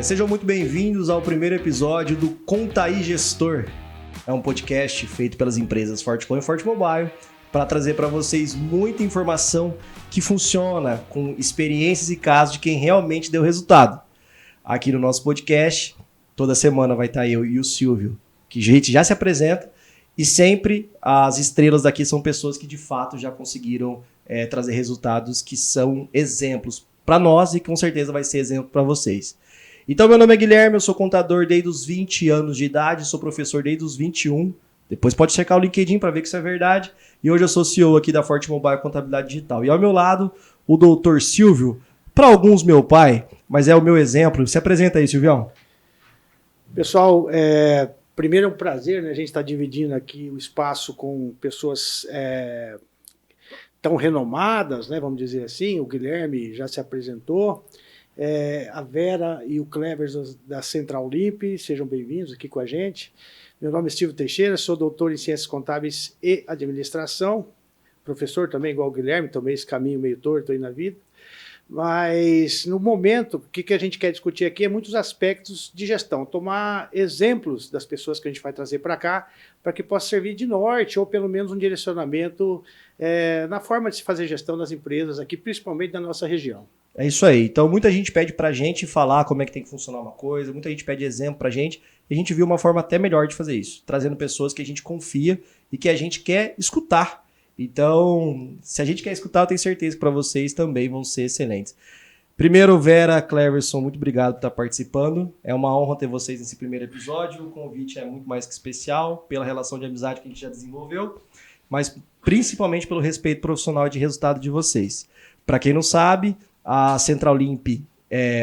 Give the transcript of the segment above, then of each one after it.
Sejam muito bem-vindos ao primeiro episódio do Conta aí Gestor. É um podcast feito pelas empresas Fortecom e Fortemobile para trazer para vocês muita informação que funciona com experiências e casos de quem realmente deu resultado. Aqui no nosso podcast, toda semana vai estar eu e o Silvio, que a gente já se apresenta, e sempre as estrelas daqui são pessoas que de fato já conseguiram trazer resultados que são exemplos para nós e com certeza vai ser exemplo para vocês. Então, meu nome é Guilherme, eu sou contador desde os 20 anos de idade, sou professor desde os 21. Depois pode checar o LinkedIn para ver que isso é verdade. E hoje eu sou CEO aqui da Fortemobile Contabilidade Digital. E ao meu lado, o doutor Silvio, para alguns meu pai, mas é o meu exemplo. Se apresenta aí, Silvião. Pessoal, primeiro é um prazer, né? A gente está dividindo aqui o espaço com pessoas tão renomadas, né? Vamos dizer assim. O Guilherme já se apresentou. A Vera e o Clevers da Central Limp, sejam bem-vindos aqui com a gente. Meu nome é Silvio Teixeira, sou doutor em Ciências Contábeis e Administração, professor também, igual o Guilherme, tomei esse caminho meio torto aí na vida. Mas, no momento, o que a gente quer discutir aqui é muitos aspectos de gestão, tomar exemplos das pessoas que a gente vai trazer para cá, para que possa servir de norte, ou pelo menos um direcionamento na forma de se fazer gestão das empresas aqui, principalmente na nossa região. É isso aí. Então, muita gente pede pra gente falar como é que tem que funcionar uma coisa, muita gente pede exemplo pra gente, e a gente viu uma forma até melhor de fazer isso, trazendo pessoas que a gente confia e que a gente quer escutar. Então, se a gente quer escutar, eu tenho certeza que para vocês também vão ser excelentes. Primeiro, Vera, Cleverson, muito obrigado por estar participando. É uma honra ter vocês nesse primeiro episódio. O convite é muito mais que especial, pela relação de amizade que a gente já desenvolveu, mas principalmente pelo respeito profissional e de resultado de vocês. Para quem não sabe, a Central Limp,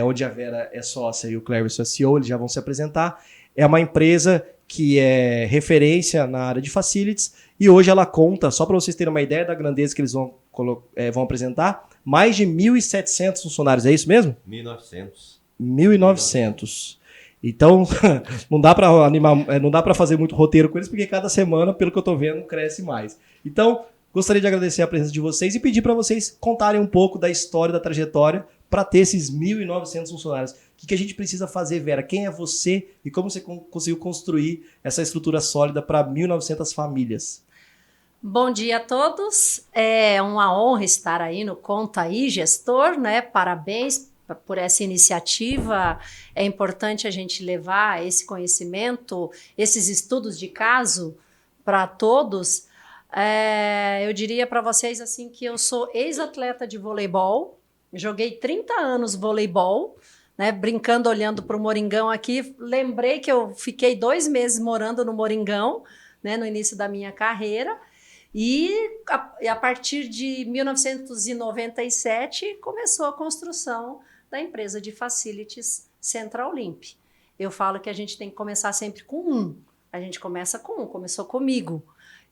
onde a Vera é sócia e o Cleverson é CEO, eles já vão se apresentar. É uma empresa que é referência na área de facilities e hoje ela conta, só para vocês terem uma ideia da grandeza que eles vão apresentar, mais de 1.700 funcionários, é isso mesmo? 1.900. 1.900. Então, não dá para animar, não dá para fazer muito roteiro com eles, porque cada semana, pelo que eu estou vendo, cresce mais. Então, gostaria de agradecer a presença de vocês e pedir para vocês contarem um pouco da história, da trajetória, para ter esses 1.900 funcionários. O que a gente precisa fazer, Vera? Quem é você e como você conseguiu construir essa estrutura sólida para 1.900 famílias? Bom dia a todos. É uma honra estar aí no Conta aí Gestor, né? Parabéns por essa iniciativa. É importante a gente levar esse conhecimento, esses estudos de caso para todos. Eu diria para vocês assim que eu sou ex-atleta de voleibol, joguei 30 anos voleibol, né, brincando, olhando para o Moringão aqui. Lembrei que eu fiquei 2 meses morando no Moringão, né, no início da minha carreira, e a partir de 1997 começou a construção da empresa de facilities Central Limp. Eu falo que a gente tem que começar sempre com um. A gente começa com um, começou comigo.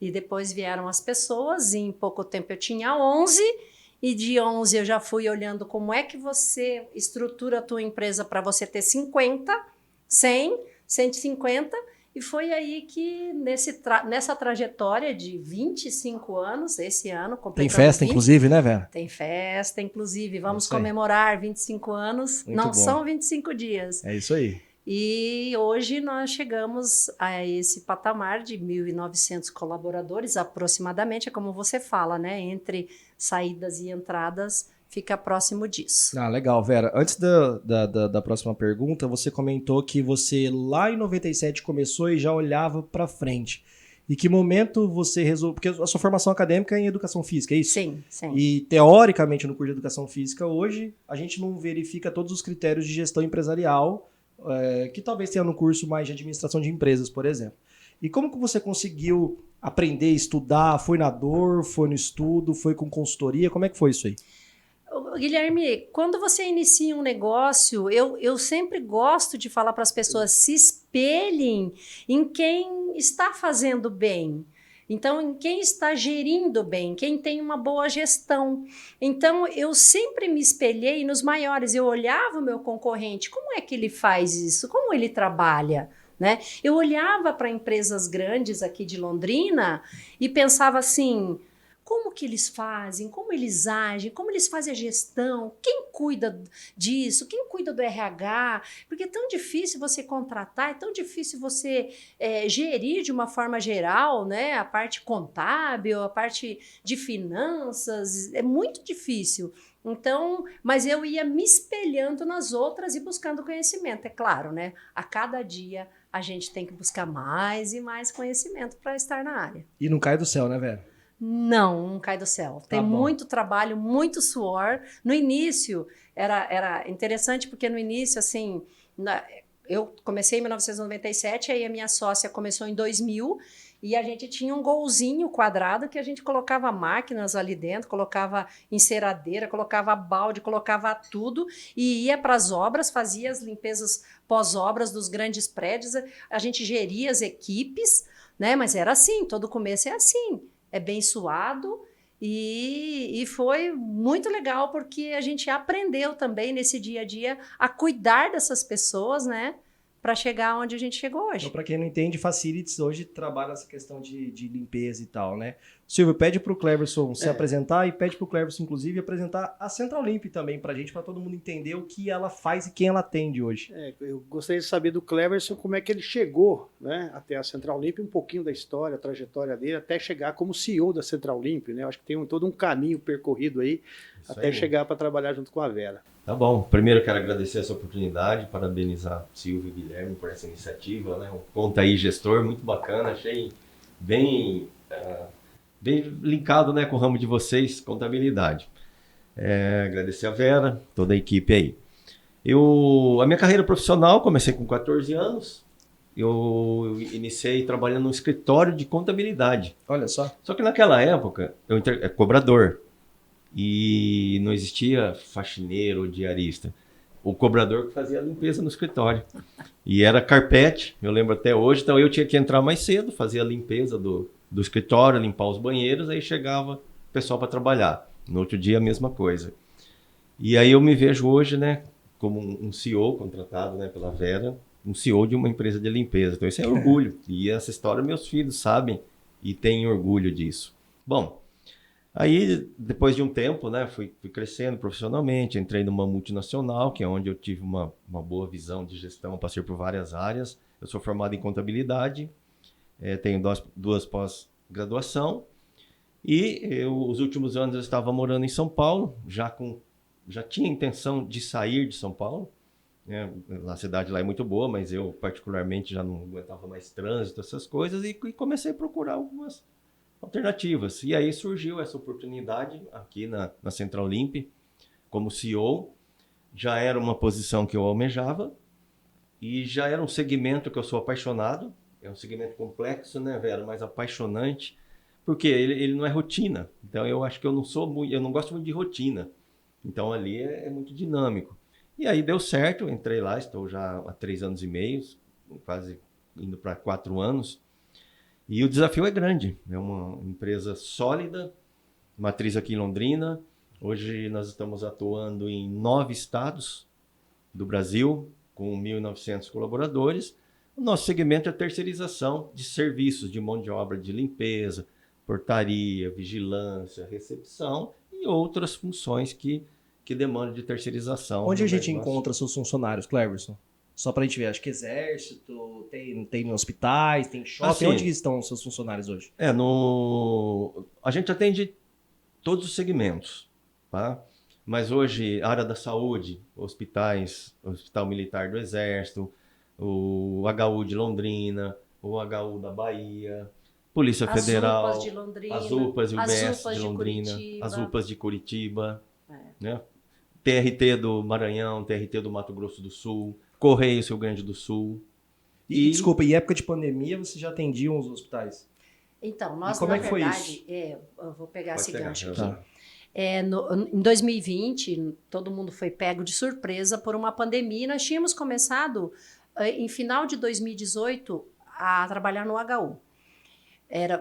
E depois vieram as pessoas, e em pouco tempo eu tinha 11, e de 11 eu já fui olhando como é que você estrutura a tua empresa para você ter 50, 100, 150, e foi aí que nessa trajetória de 25 anos, esse ano... Tem festa, 20, inclusive, né, Vera? Tem festa, inclusive. Vamos comemorar 25 anos. Muito Não bom. são 25 dias. É isso aí. E hoje nós chegamos a esse patamar de 1.900 colaboradores, aproximadamente, é como você fala, né? Entre saídas e entradas, fica próximo disso. Ah, legal, Vera. Antes da próxima pergunta, você comentou que você lá em 97 começou e já olhava para frente. E que momento você resolveu... Porque a sua formação acadêmica é em educação física, é isso? Sim, sim. E teoricamente no curso de educação física hoje, a gente não verifica todos os critérios de gestão empresarial que talvez tenha no curso mais de administração de empresas, por exemplo. E como que você conseguiu aprender, estudar? Foi na dor, foi no estudo, foi com consultoria? Como é que foi isso aí? Guilherme, quando você inicia um negócio, eu sempre gosto de falar para as pessoas, se espelhem em quem está fazendo bem. Então, em quem está gerindo bem, quem tem uma boa gestão. Então, eu sempre me espelhei nos maiores. Eu olhava o meu concorrente, como é que ele faz isso? Como ele trabalha? Né? Eu olhava para empresas grandes aqui de Londrina e pensava assim, como que eles fazem, como eles agem, como eles fazem a gestão, quem cuida disso, quem cuida do RH, porque é tão difícil você contratar, é tão difícil você gerir de uma forma geral, né, a parte contábil, a parte de finanças, é muito difícil. Então, mas eu ia me espelhando nas outras e buscando conhecimento, é claro, né? A cada dia a gente tem que buscar mais e mais conhecimento para estar na área. E não cai do céu, né, velho? Não cai do céu. Tem muito trabalho, muito suor. No início, era interessante, porque no início, assim, eu comecei em 1997, aí a minha sócia começou em 2000, e a gente tinha um golzinho quadrado que a gente colocava máquinas ali dentro, colocava enceradeira, colocava balde, colocava tudo e ia para as obras, fazia as limpezas pós-obras dos grandes prédios, a gente geria as equipes, né? Mas era assim, todo começo é assim, é bem suado e foi muito legal porque a gente aprendeu também nesse dia a dia a cuidar dessas pessoas, né? Para chegar onde a gente chegou hoje. Então, para quem não entende, Facilities hoje trabalha nessa questão de limpeza e tal, né? Silvio, pede para o Cleverson se apresentar e pede para o Cleverson, inclusive, apresentar a Central Limp também para a gente, para todo mundo entender o que ela faz e quem ela atende hoje. Eu gostaria de saber do Cleverson como é que ele chegou, né, até a Central Limp, um pouquinho da história, a trajetória dele, até chegar como CEO da Central Limp, né? Eu acho que tem todo um caminho percorrido aí, isso até aí chegar para trabalhar junto com a Vera. Tá bom. Primeiro quero agradecer essa oportunidade, parabenizar Silvio e Guilherme por essa iniciativa, né? Um Conta Aí Gestor, muito bacana, achei bem linkado, né, com o ramo de vocês, contabilidade. Agradecer a Vera, toda a equipe aí. A minha carreira profissional, comecei com 14 anos, eu iniciei trabalhando no escritório de contabilidade. Olha só. Só que naquela época, eu cobrador. E não existia faxineiro ou diarista. O cobrador que fazia a limpeza no escritório. E era carpete, eu lembro até hoje. Então eu tinha que entrar mais cedo, fazer a limpeza do escritório, limpar os banheiros. Aí chegava o pessoal para trabalhar. No outro dia a mesma coisa. E aí eu me vejo hoje, né, como um CEO contratado, né, pela Vera. Um CEO de uma empresa de limpeza. Então isso é orgulho. E essa história meus filhos sabem e têm orgulho disso. Bom, aí, depois de um tempo, né, fui crescendo profissionalmente, entrei numa multinacional, que é onde eu tive uma boa visão de gestão, passei por várias áreas. Eu sou formado em contabilidade, tenho duas pós-graduação, e os últimos anos eu estava morando em São Paulo, já tinha intenção de sair de São Paulo, né? A cidade lá é muito boa, mas eu particularmente já não aguentava mais trânsito, essas coisas, e comecei a procurar algumas alternativas. E aí surgiu essa oportunidade aqui na Central Limp, como CEO. Já era uma posição que eu almejava e já era um segmento que eu sou apaixonado. É um segmento complexo, né, Vera? Mas apaixonante, porque ele não é rotina. Então eu acho que eu não gosto muito de rotina. Então ali é muito dinâmico. E aí deu certo, eu entrei lá, estou já há 3 anos e meio, quase indo para 4 anos. E o desafio é grande, é uma empresa sólida, matriz aqui em Londrina. Hoje nós estamos atuando em 9 estados do Brasil, com 1.900 colaboradores. O nosso segmento é terceirização de serviços de mão de obra de limpeza, portaria, vigilância, recepção e outras funções que demandam de terceirização. Onde a gente encontra seus funcionários, Cleverson? Só para a gente ver, acho que exército, tem hospitais, tem shopping. Assim, onde estão os seus funcionários hoje? A gente atende todos os segmentos, tá? Mas hoje, área da saúde, hospitais, Hospital Militar do Exército, o HU de Londrina, o HU da Bahia, Polícia Federal, UPAs de Londrina, as UPAs e o BS UPAs de de Londrina, Curitiba. as UPAs de Curitiba, né? TRT do Maranhão, TRT do Mato Grosso do Sul, Correios Rio Grande do Sul. Desculpa, em época de pandemia você já atendiam os hospitais? Então, nós, como na é que foi verdade, isso? Eu vou pegar esse gancho aqui. Tá. Em 2020, todo mundo foi pego de surpresa por uma pandemia e nós tínhamos começado, em final de 2018, a trabalhar no HU.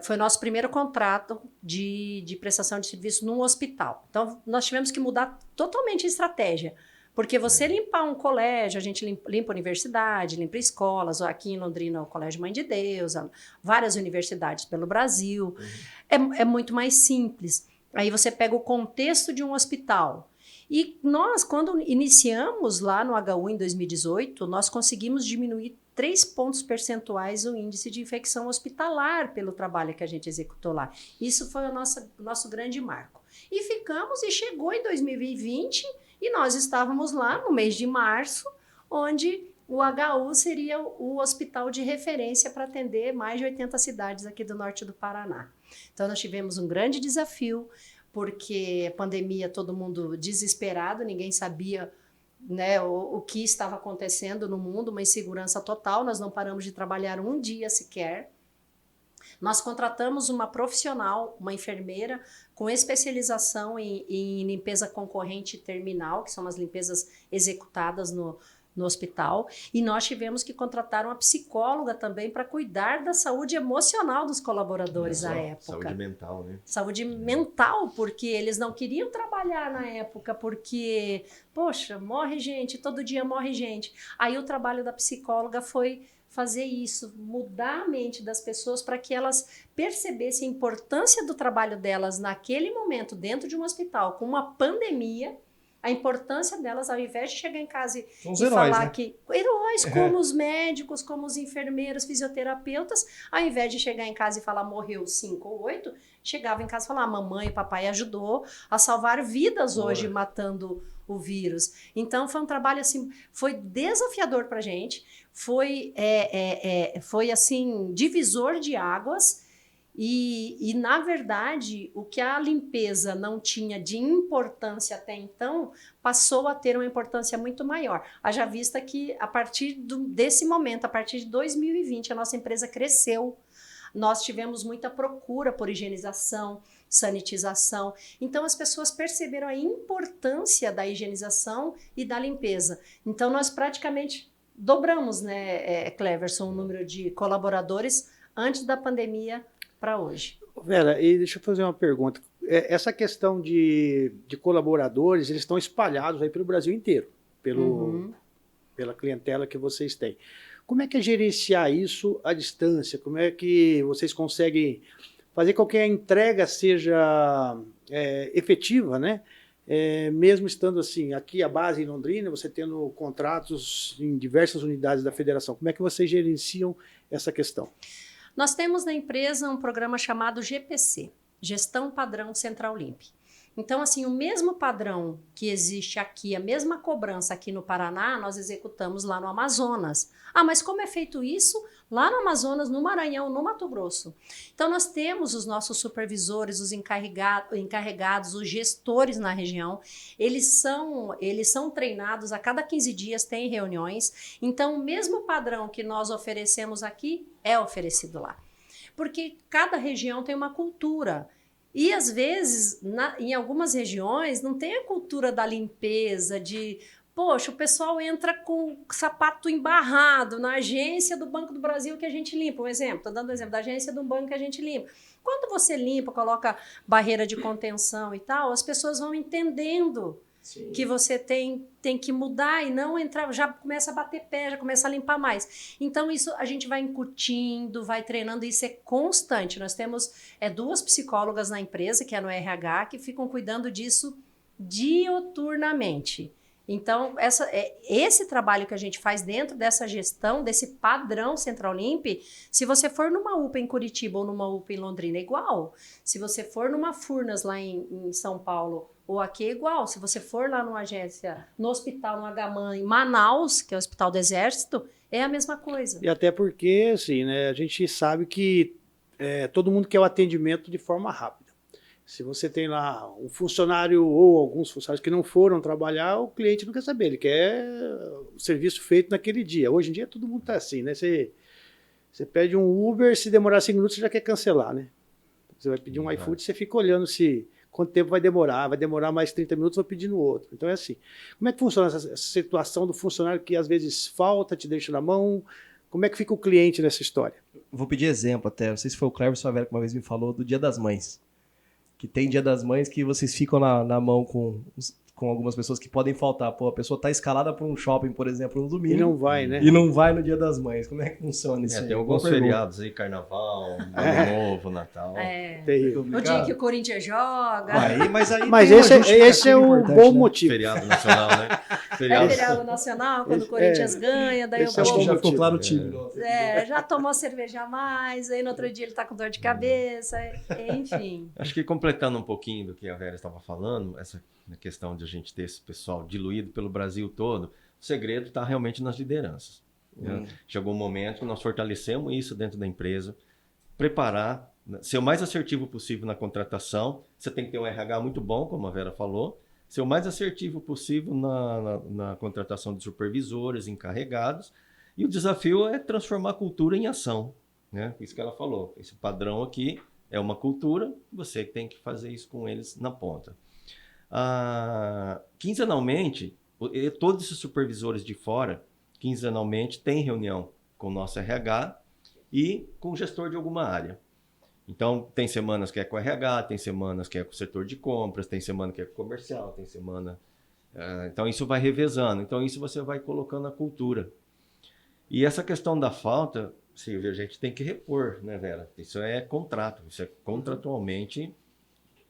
Foi nosso primeiro contrato de prestação de serviço num hospital. Então, nós tivemos que mudar totalmente a estratégia, Porque você limpar um colégio, a gente limpa a universidade, limpa escolas, aqui em Londrina o Colégio Mãe de Deus, várias universidades pelo Brasil, é muito mais simples. Aí você pega o contexto de um hospital. E nós, quando iniciamos lá no HU em 2018, nós conseguimos diminuir 3 pontos percentuais o índice de infecção hospitalar pelo trabalho que a gente executou lá. Isso foi o nosso grande marco. E ficamos, e chegou em 2020, e nós estávamos lá no mês de março, onde o HU seria o hospital de referência para atender mais de 80 cidades aqui do norte do Paraná. Então, nós tivemos um grande desafio, porque a pandemia, todo mundo desesperado, ninguém sabia, né, o que estava acontecendo no mundo, uma insegurança total, nós não paramos de trabalhar um dia sequer. Nós contratamos uma profissional, uma enfermeira, com especialização em limpeza concorrente terminal, que são as limpezas executadas no hospital, e nós tivemos que contratar uma psicóloga também para cuidar da saúde emocional dos colaboradores à época. Saúde mental, né? Saúde mental, porque eles não queriam trabalhar na época, porque, poxa, morre gente, todo dia morre gente. Aí o trabalho da psicóloga foi fazer isso, mudar a mente das pessoas para que elas percebessem a importância do trabalho delas naquele momento, dentro de um hospital, com uma pandemia, a importância delas, ao invés de chegar em casa e falar, né, que heróis, como os médicos, como os enfermeiros, fisioterapeutas, ao invés de chegar em casa e falar morreu 5 ou 8, chegava em casa e falava, mamãe e papai ajudou a salvar vidas hoje, matando o vírus. Então foi um trabalho assim, foi desafiador para a gente, foi assim, divisor de águas. E, na verdade, o que a limpeza não tinha de importância até então, passou a ter uma importância muito maior. Haja vista que, a partir desse momento, a partir de 2020, a nossa empresa cresceu. Nós tivemos muita procura por higienização, sanitização. Então, as pessoas perceberam a importância da higienização e da limpeza. Então, nós praticamente dobramos, né, Cleverson, o número de colaboradores antes da pandemia para hoje. Vera, e deixa eu fazer uma pergunta. Essa questão de colaboradores, eles estão espalhados aí pelo Brasil inteiro, pela clientela que vocês têm. Como é que é gerenciar isso à distância? Como é que vocês conseguem fazer com que a entrega seja efetiva, né? Mesmo estando assim, aqui a base em Londrina, você tendo contratos em diversas unidades da federação. Como é que vocês gerenciam essa questão? Nós temos na empresa um programa chamado GPC, Gestão Padrão Central Limp. Então, assim, o mesmo padrão que existe aqui, a mesma cobrança aqui no Paraná, nós executamos lá no Amazonas. Ah, mas como é feito isso? Lá no Amazonas, no Maranhão, no Mato Grosso. Então, nós temos os nossos supervisores, os encarregados, os gestores na região. Eles são treinados a cada 15 dias, tem reuniões. Então, o mesmo padrão que nós oferecemos aqui é oferecido lá. Porque cada região tem uma cultura. E, às vezes, em algumas regiões, não tem a cultura da limpeza, de... Poxa, o pessoal entra com sapato embarrado na agência do Banco do Brasil que a gente limpa. Um exemplo, estou dando um exemplo da agência do banco que a gente limpa. Quando você limpa, coloca barreira de contenção e tal, as pessoas vão entendendo que você tem que mudar e não entrar, já começa a bater pé, já começa a limpar mais. Então, isso a gente vai incutindo, vai treinando, isso é constante. Nós temos 2 psicólogas na empresa, que é no RH, que ficam cuidando disso dioturnamente. Então, esse trabalho que a gente faz dentro dessa gestão, desse padrão Central Limp, se você for numa UPA em Curitiba ou numa UPA em Londrina, é igual. Se você for numa Furnas lá em São Paulo ou aqui, é igual. Se você for lá numa agência, no hospital, no HMAN, em Manaus, que é o Hospital do Exército, é a mesma coisa. E até porque, assim, né, a gente sabe que todo mundo quer o atendimento de forma rápida. Se você tem lá um funcionário ou alguns funcionários que não foram trabalhar, o cliente não quer saber, ele quer o serviço feito naquele dia. Hoje em dia todo mundo está assim, né? Você pede um Uber, se demorar 5 minutos você já quer cancelar, né? Você vai pedir um iFood, você fica olhando quanto tempo vai demorar mais 30 minutos, vou pedir no outro. Então é assim. Como é que funciona essa situação do funcionário que às vezes falta, te deixa na mão? Como é que fica o cliente nessa história? Vou pedir exemplo até, não sei se foi o Cleverson ou a Vera que uma vez me falou do Dia das Mães. Que tem Dia das Mães que vocês ficam na mão com com algumas pessoas que podem faltar. Pô, a pessoa tá escalada para um shopping, por exemplo, no domingo. E não vai, né? E não vai no Dia das Mães. Como é que funciona isso aí? Tem alguns feriados aí, Carnaval, Ano Novo, Natal. Terrível. O dia que o Corinthians joga. Mas Mas esse é o bom motivo. Feriado nacional, né? É feriado nacional, quando o Corinthians ganha, daí esse o é Acho que povo já ficou claro o time. Nossa. já tomou cerveja a mais, aí no outro dia ele tá com dor de cabeça, enfim. Acho que completando um pouquinho do que a Vera estava falando, essa questão de a gente ter esse pessoal diluído pelo Brasil todo, o segredo está realmente nas lideranças. Né? Chegou um momento que nós fortalecemos isso dentro da empresa, preparar, ser o mais assertivo possível na contratação. Você tem que ter um RH muito bom, como a Vera falou, ser o mais assertivo possível na contratação de supervisores, encarregados, e o desafio é transformar a cultura em ação. Né? Isso que ela falou, esse padrão aqui é uma cultura, você tem que fazer isso com eles na ponta. Quinzenalmente, todos esses supervisores de fora, quinzenalmente, têm reunião com o nosso RH e com o gestor de alguma área. Então, tem semanas que é com o RH, tem semanas que é com o setor de compras, tem semana que é com o comercial, tem semana... então, isso vai revezando. Então, isso você vai colocando a cultura. E essa questão da falta, Silvia, a gente tem que repor, né, Vera? Isso é contrato, isso é contratualmente...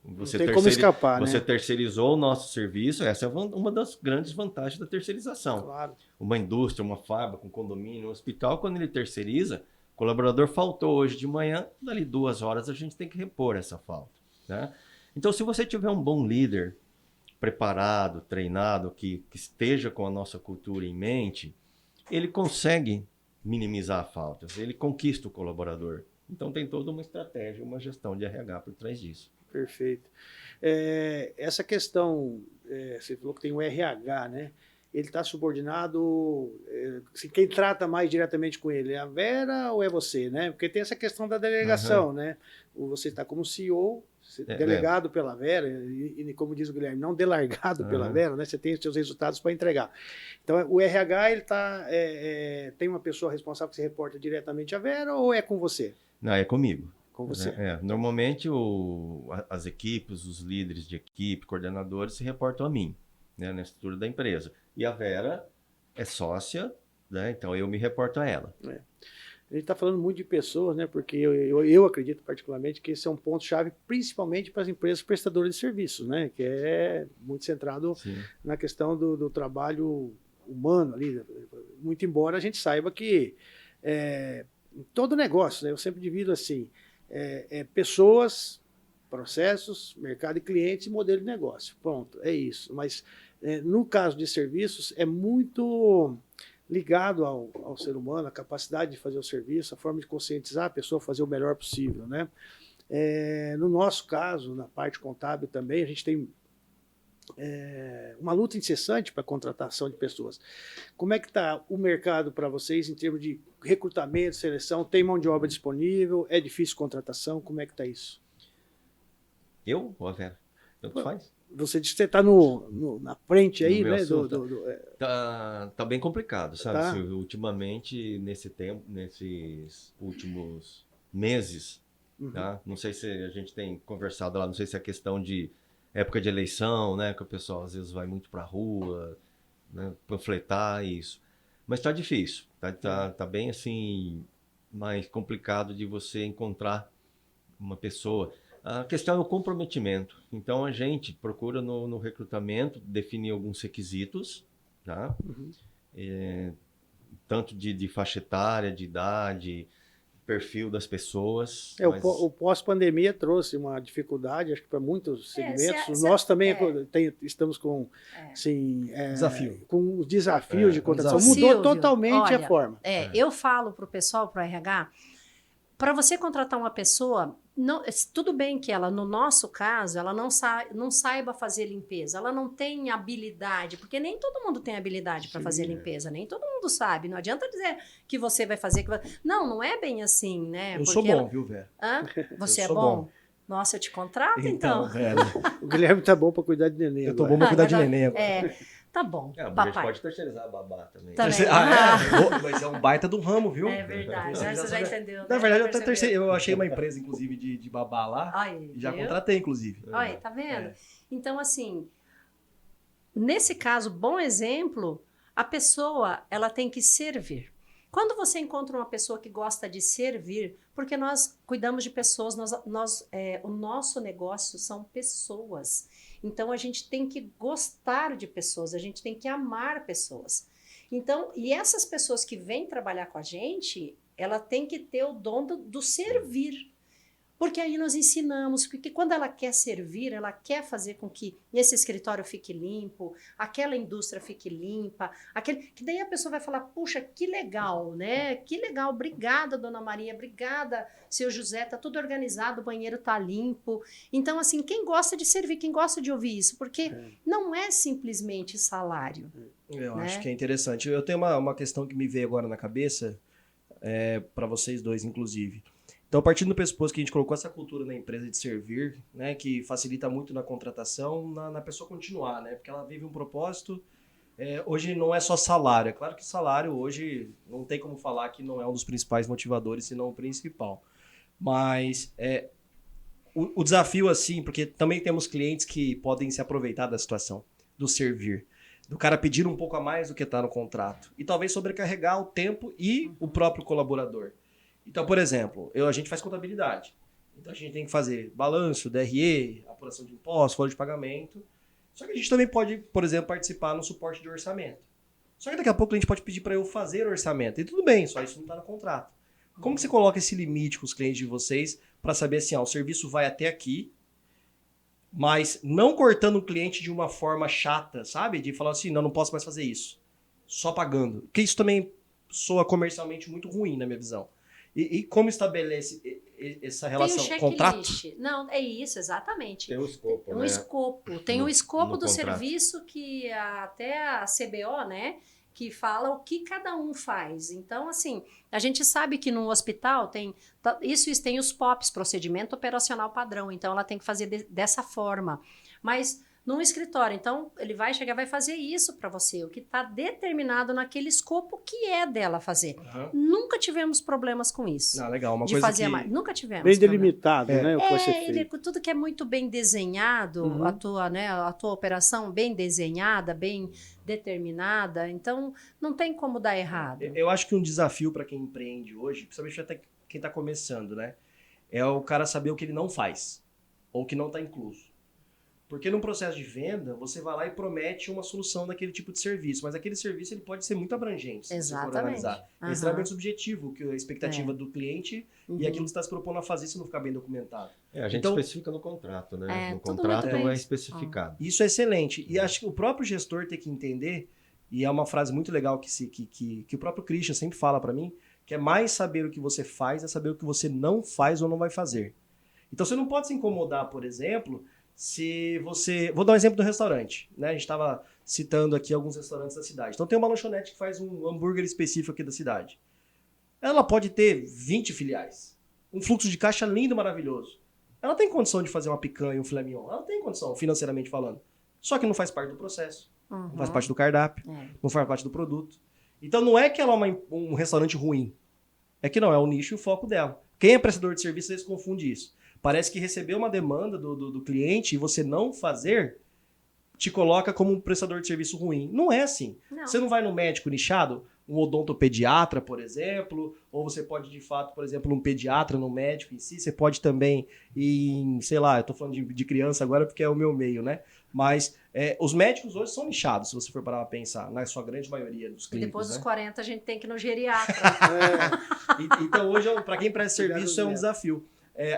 Você não tem como escapar, você né? terceirizou o nosso serviço, essa é uma das grandes vantagens da terceirização. Claro. Uma indústria, uma fábrica, um condomínio, um hospital, quando ele terceiriza, o colaborador faltou hoje de manhã, dali 2 horas a gente tem que repor essa falta. Né? Então, se você tiver um bom líder, preparado, treinado, que esteja com a nossa cultura em mente, ele consegue minimizar faltas, ele conquista o colaborador. Então, tem toda uma estratégia, uma gestão de RH por trás disso. Perfeito. Essa questão, você falou que tem o RH, né? Ele está subordinado, quem trata mais diretamente com ele é a Vera ou é você, né? Porque tem essa questão da delegação, né? Você está como CEO, delegado pela Vera, e como diz o Guilherme, não delargado pela Vera, né? Você tem os seus resultados para entregar. Então, o RH, ele tem uma pessoa responsável que se reporta diretamente à Vera ou é com você? Não, é comigo. Com você. Normalmente as equipes, os líderes de equipe, coordenadores se reportam a mim, né, na estrutura da empresa. E a Vera é sócia, né, então eu me reporto a ela. A gente está falando muito de pessoas, né, porque eu acredito particularmente que esse é um ponto-chave, principalmente para as empresas prestadoras de serviços, né, que é muito centrado na questão do trabalho humano ali. Muito embora a gente saiba que em todo negócio, né, eu sempre divido assim, pessoas, processos, mercado e clientes e modelo de negócio. Pronto, é isso. Mas no caso de serviços, é muito ligado ao ser humano, a capacidade de fazer o serviço, a forma de conscientizar a pessoa a fazer o melhor possível. Né? No nosso caso, na parte contábil também, a gente tem uma luta incessante para a contratação de pessoas. Como é que está o mercado para vocês em termos de recrutamento, seleção? Tem mão de obra disponível? É difícil contratação? Como é que está isso? Eu ou a Vera? Tanto faz. Você disse que você está na frente aí, né? Tá bem complicado, sabe, Tá. Silvio? Ultimamente, nesses últimos meses, tá? Não sei se a gente tem conversado lá, não sei se é questão de época de eleição, né? Que o pessoal às vezes vai muito para a rua, né, panfletar isso. Mas tá difícil, tá bem assim, mais complicado de você encontrar uma pessoa. A questão é o comprometimento. Então a gente procura no recrutamento definir alguns requisitos, tá? Tanto de faixa etária, de idade, perfil das pessoas. O pós-pandemia trouxe uma dificuldade, acho que para muitos segmentos. Nós também estamos com desafio. Com os desafios de contratação. Silvio, Mudou totalmente a forma. Eu falo para o pessoal, para o RH, para você contratar uma pessoa, tudo bem que ela, no nosso caso, ela não saiba fazer limpeza, ela não tem habilidade, porque nem todo mundo tem habilidade para fazer limpeza, nem todo mundo sabe. Não adianta dizer que você vai fazer. Não é bem assim, né? Eu sou bom, viu, Vera? Você Eu é sou bom? bom. Nossa, eu te contrato, então. Vera. O Guilherme tá bom para cuidar de neném. Eu tô bom para cuidar de neném agora. Tá bom, a gente papai. pode terceirizar a babá também. Também. Mas é um baita do ramo, viu? É verdade, você já entendeu. Na verdade, eu achei uma empresa, inclusive, de babá lá. Aí, E já viu? contratei, inclusive. Olha, tá vendo? Então, assim, nesse caso, bom exemplo, a pessoa ela tem que servir. Quando você encontra uma pessoa que gosta de servir, porque nós cuidamos de pessoas, o nosso negócio são pessoas. Então, a gente tem que gostar de pessoas, a gente tem que amar pessoas. Então, e essas pessoas que vêm trabalhar com a gente, ela tem que ter o dom do servir. Porque aí nós ensinamos, porque quando ela quer servir, ela quer fazer com que esse escritório fique limpo, aquela indústria fique limpa, que daí a pessoa vai falar, puxa, que legal, né? Que legal, obrigada, dona Maria, obrigada, seu José, tá tudo organizado, o banheiro tá limpo. Então, assim, quem gosta de servir, quem gosta de ouvir isso, porque não é simplesmente salário. Eu né? acho que é interessante. Eu tenho uma questão que me veio agora na cabeça, para vocês dois, inclusive. Então, partindo do pressuposto que a gente colocou essa cultura na empresa de servir, né, que facilita muito na contratação, na pessoa continuar, né, porque ela vive um propósito. Hoje não é só salário. É claro que salário hoje não tem como falar que não é um dos principais motivadores, senão o principal. Mas o desafio, assim, porque também temos clientes que podem se aproveitar da situação, do servir, do cara pedir um pouco a mais do que está no contrato e talvez sobrecarregar o tempo e o próprio colaborador. Então, por exemplo, a gente faz contabilidade. Então, a gente tem que fazer balanço, DRE, apuração de impostos, folha de pagamento. Só que a gente também pode, por exemplo, participar no suporte de orçamento. Só que daqui a pouco a gente pode pedir para eu fazer orçamento. E tudo bem, só isso não está no contrato. Como que você coloca esse limite com os clientes de vocês para saber assim, o serviço vai até aqui, mas não cortando o cliente de uma forma chata, sabe? De falar assim, não posso mais fazer isso. Só pagando. Porque isso também soa comercialmente muito ruim, na minha visão. E como estabelece essa relação? Tem um Contrato? checklist. Não, é isso, exatamente. Tem o escopo, Tem né? um escopo. Tem o escopo no do contrato. serviço que até a CBO, né? Que fala o que cada um faz. Então, assim, a gente sabe que no hospital tem tem os POPs, procedimento operacional padrão. Então, ela tem que fazer dessa forma. Mas num escritório, então, ele vai chegar, vai fazer isso para você, o que está determinado naquele escopo que é dela fazer. Uhum. Nunca tivemos problemas com isso. Não, legal. Uma de coisa fazer que... mais. Nunca tivemos. Bem problema. delimitado, né? O que vai ser feito. Tudo que é muito bem desenhado, a tua operação bem desenhada, bem determinada, então não tem como dar errado. Eu acho que um desafio para quem empreende hoje, principalmente até quem está começando, né? É o cara saber o que ele não faz, ou o que não está incluso. Porque num processo de venda, você vai lá e promete uma solução daquele tipo de serviço, mas aquele serviço ele pode ser muito abrangente, se você for analisar. É extremamente subjetivo, que a expectativa do cliente e aquilo que você está se propondo a fazer se não ficar bem documentado. A gente especifica no contrato, né? No tudo contrato muito bem. é especificado. Isso é excelente. E acho que o próprio gestor tem que entender, e é uma frase muito legal que o próprio Christian sempre fala para mim, que é mais saber o que você faz, é saber o que você não faz ou não vai fazer. Então você não pode se incomodar, por exemplo... Se você... Vou dar um exemplo do restaurante, né? A gente estava citando aqui alguns restaurantes da cidade. Então tem uma lanchonete que faz um hambúrguer específico aqui da cidade. Ela pode ter 20 filiais. Um fluxo de caixa lindo, maravilhoso. Ela tem condição de fazer uma picanha e um filé mignon. Ela tem condição, financeiramente falando. Só que não faz parte do processo. Não faz parte do cardápio. Não faz parte do produto. Então não é que ela é um restaurante ruim. É que não, é o nicho e o foco dela. Quem é prestador de serviço, eles confundem isso. Parece que receber uma demanda do cliente e você não fazer, te coloca como um prestador de serviço ruim. Não é assim. Não. Você não vai no médico nichado, um odontopediatra, por exemplo, ou você pode, de fato, por exemplo, um pediatra no médico em si, você pode também ir em, sei lá, eu tô falando de criança agora porque é o meu meio, né? Mas os médicos hoje são nichados, se você for parar pra pensar, na sua grande maioria dos clínicos. E depois dos né? 40 a gente tem que ir no geriatra. Então hoje, para quem presta serviço, é um desafio.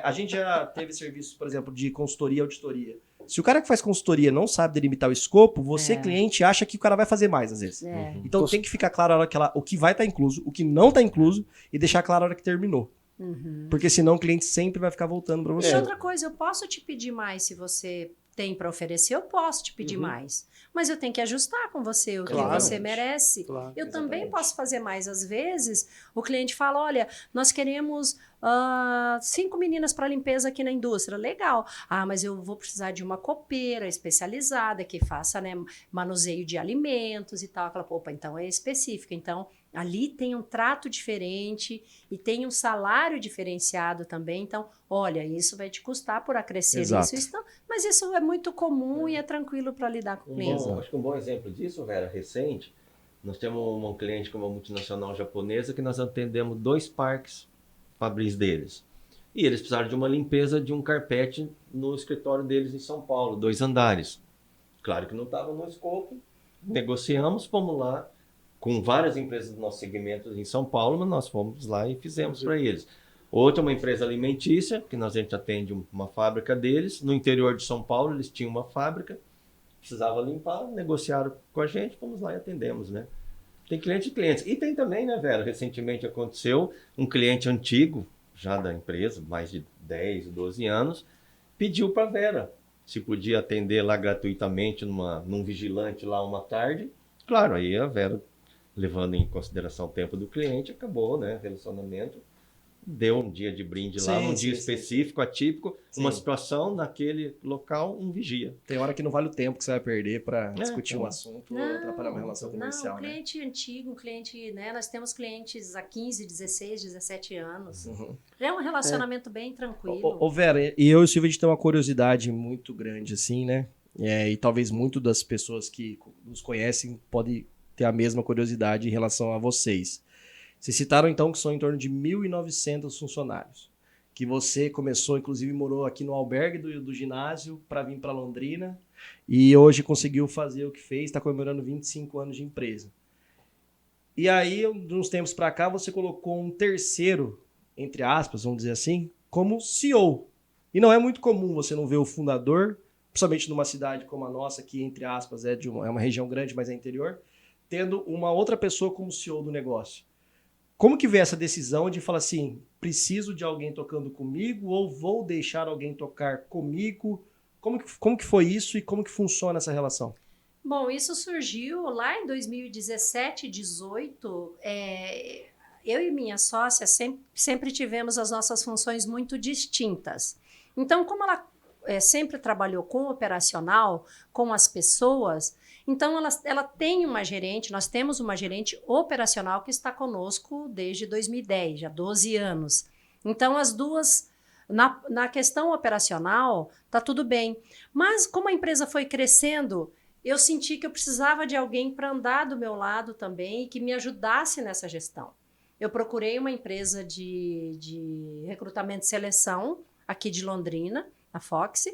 A gente já teve serviço, por exemplo, de consultoria e auditoria. Se o cara que faz consultoria não sabe delimitar o escopo, você, cliente, acha que o cara vai fazer mais, às vezes. Então tem que ficar claro a hora que o que vai estar incluso, o que não está incluso, e deixar claro a hora que terminou. Porque senão o cliente sempre vai ficar voltando para você. E outra coisa, eu posso te pedir mais se você tem para oferecer, eu posso te pedir mais. Mas eu tenho que ajustar com você o que você merece. Claro, eu também posso fazer mais. Às vezes, o cliente fala, olha, nós queremos 5 meninas para limpeza aqui na indústria. Legal. Ah, mas eu vou precisar de uma copeira especializada que faça, né, manuseio de alimentos e tal. Aquela, opa, então é específica. Então, Ali tem um trato diferente e tem um salário diferenciado também. Então, olha, isso vai te custar por acrescer Exato. isso. Mas isso é muito comum e é tranquilo para lidar com o cliente. Acho que um bom exemplo disso, Vera, recente, nós temos um cliente com uma multinacional japonesa que nós atendemos 2 parques fabris deles. E eles precisaram de uma limpeza de um carpete no escritório deles em São Paulo, 2 andares. Claro que não estava no escopo, negociamos, fomos lá, com várias empresas do nosso segmento em São Paulo, mas nós fomos lá e fizemos para eles. Outra, uma empresa alimentícia, que a gente atende uma fábrica deles. No interior de São Paulo, eles tinham uma fábrica, precisava limpar, negociaram com a gente, fomos lá e atendemos, né? Tem cliente e clientes. E tem também, né, Vera? Recentemente aconteceu, um cliente antigo, já da empresa, mais de 10, 12 anos, pediu para a Vera se podia atender lá gratuitamente num vigilante lá uma tarde. Claro, aí a Vera, levando em consideração o tempo do cliente, acabou, né? Relacionamento. Deu um dia de brinde lá, Sim, num dia sim, específico, atípico, Sim. uma situação naquele local, um vigia. Tem hora que não vale o tempo que você vai perder para discutir um assunto ou Não, atrapalhar uma relação comercial, um né? cliente antigo, um cliente, né? Nós temos clientes há 15, 16, 17 anos. Uhum. É um relacionamento bem tranquilo. Ô, Vera, e eu e o Silvio, a gente tem uma curiosidade muito grande, assim, né? E talvez muito das pessoas que nos conhecem podem ter a mesma curiosidade em relação a vocês. Vocês citaram, então, que são em torno de 1.900 funcionários. Que você começou, inclusive, morou aqui no albergue do ginásio para vir para Londrina. E hoje conseguiu fazer o que fez, está comemorando 25 anos de empresa. E aí, de uns tempos para cá, você colocou um terceiro, entre aspas, vamos dizer assim, como CEO. E não é muito comum você não ver o fundador, principalmente numa cidade como a nossa, que, entre aspas, é uma região grande, mas é interior, tendo uma outra pessoa como CEO do negócio. Como que veio essa decisão de falar assim, preciso de alguém tocando comigo ou vou deixar alguém tocar comigo? Como que foi isso e como que funciona essa relação? Bom, isso surgiu lá em 2017, 2018. Eu e minha sócia sempre tivemos as nossas funções muito distintas. Então, como ela sempre trabalhou com o operacional, com as pessoas, então ela tem uma gerente, nós temos uma gerente operacional que está conosco desde 2010, já 12 anos. Então, as duas, na questão operacional, tá tudo bem. Mas como a empresa foi crescendo, eu senti que eu precisava de alguém para andar do meu lado também e que me ajudasse nessa gestão. Eu procurei uma empresa de recrutamento e seleção aqui de Londrina, a Fox,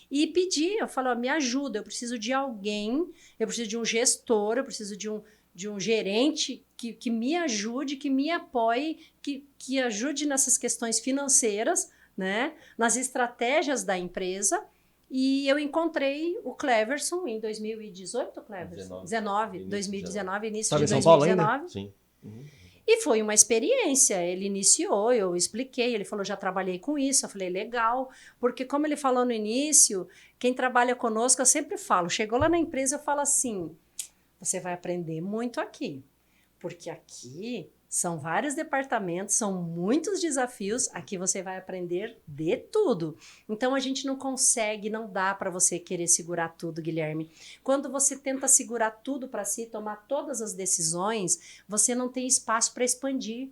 e pedi, eu falei, me ajuda, eu preciso de alguém, eu preciso de um gestor, eu preciso de um gerente que me ajude, que me apoie, que ajude nessas questões financeiras, né, nas estratégias da empresa. E eu encontrei o Cleverson em 2018, Cleverson? 2019, início de 2019. Em São Paulo ainda? Sim. E foi uma experiência, ele iniciou, eu expliquei, ele falou, já trabalhei com isso, eu falei, legal, porque como ele falou no início, quem trabalha conosco, eu sempre falo, chegou lá na empresa, eu falo assim, você vai aprender muito aqui, porque aqui são vários departamentos, são muitos desafios, aqui você vai aprender de tudo. Então, a gente não consegue, não dá para você querer segurar tudo, Guilherme. Quando você tenta segurar tudo para si, tomar todas as decisões, você não tem espaço para expandir.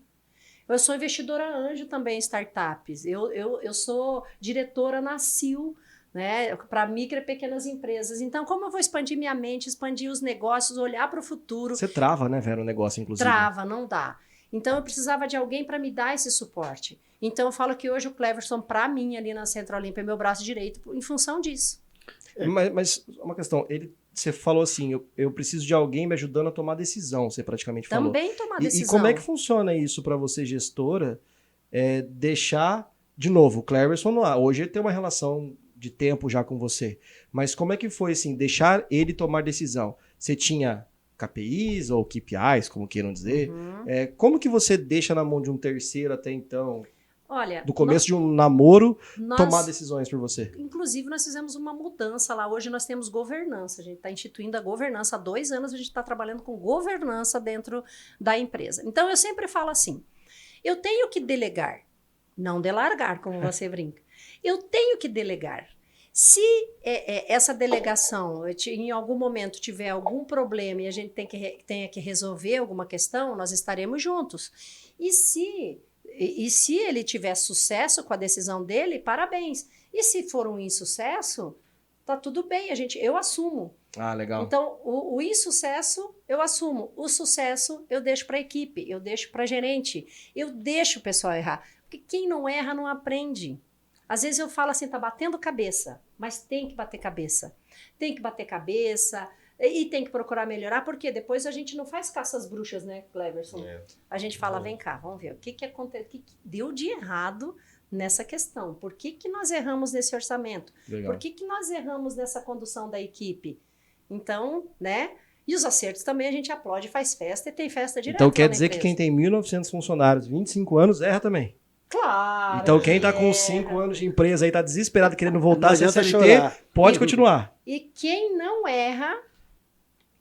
Eu sou investidora anjo também em startups, eu sou diretora na CIL, né, para micro e pequenas empresas. Então, como eu vou expandir minha mente, expandir os negócios, olhar para o futuro? Você trava, né, Vera, o negócio, inclusive. Trava, não dá. Então, eu precisava de alguém para me dar esse suporte. Então, eu falo que hoje o Cleverson, para mim, ali na Central Olímpia, é meu braço direito, em função disso. Mas uma questão, você falou assim, eu preciso de alguém me ajudando a tomar decisão, você praticamente falou. Também tomar decisão. E como é que funciona isso para você, gestora, deixar, de novo, o Cleverson não há. Hoje ele tem uma relação de tempo já com você, mas como é que foi, assim, deixar ele tomar decisão? Você tinha KPIs ou KPIs, como queiram dizer. Como que você deixa na mão de um terceiro até então, Olha, do começo de um namoro, tomar decisões por você? Inclusive, nós fizemos uma mudança lá. Hoje nós temos governança. A gente está instituindo a governança. Há 2 anos a gente está trabalhando com governança dentro da empresa. Então, eu sempre falo assim, eu tenho que delegar, não delargar, como você brinca. Eu tenho que delegar. Se essa delegação em algum momento tiver algum problema e a gente tenha que resolver alguma questão, nós estaremos juntos. E se ele tiver sucesso com a decisão dele, parabéns. E se for um insucesso, tá tudo bem, eu assumo. Ah, legal. Então, o insucesso eu assumo, o sucesso eu deixo para a equipe, eu deixo para gerente, eu deixo o pessoal errar. Porque quem não erra não aprende. Às vezes eu falo assim, tá batendo cabeça, mas tem que bater cabeça. Tem que bater cabeça e tem que procurar melhorar, porque depois a gente não faz caça às bruxas, né, Cleverson? A gente fala, vem cá, vamos ver, o que aconteceu, o que deu de errado nessa questão? Por que nós erramos nesse orçamento? Legal. Por que nós erramos nessa condução da equipe? Então, né? E os acertos também a gente aplaude, faz festa e tem festa direto. Então quer lá na dizer que empresa. quem tem 1.900 funcionários, 25 anos, erra também. Claro. Então quem tá que com erra. 5 anos de empresa aí, tá desesperado querendo voltar Não a ser adianta CLT, chorar. pode continuar. E quem não erra,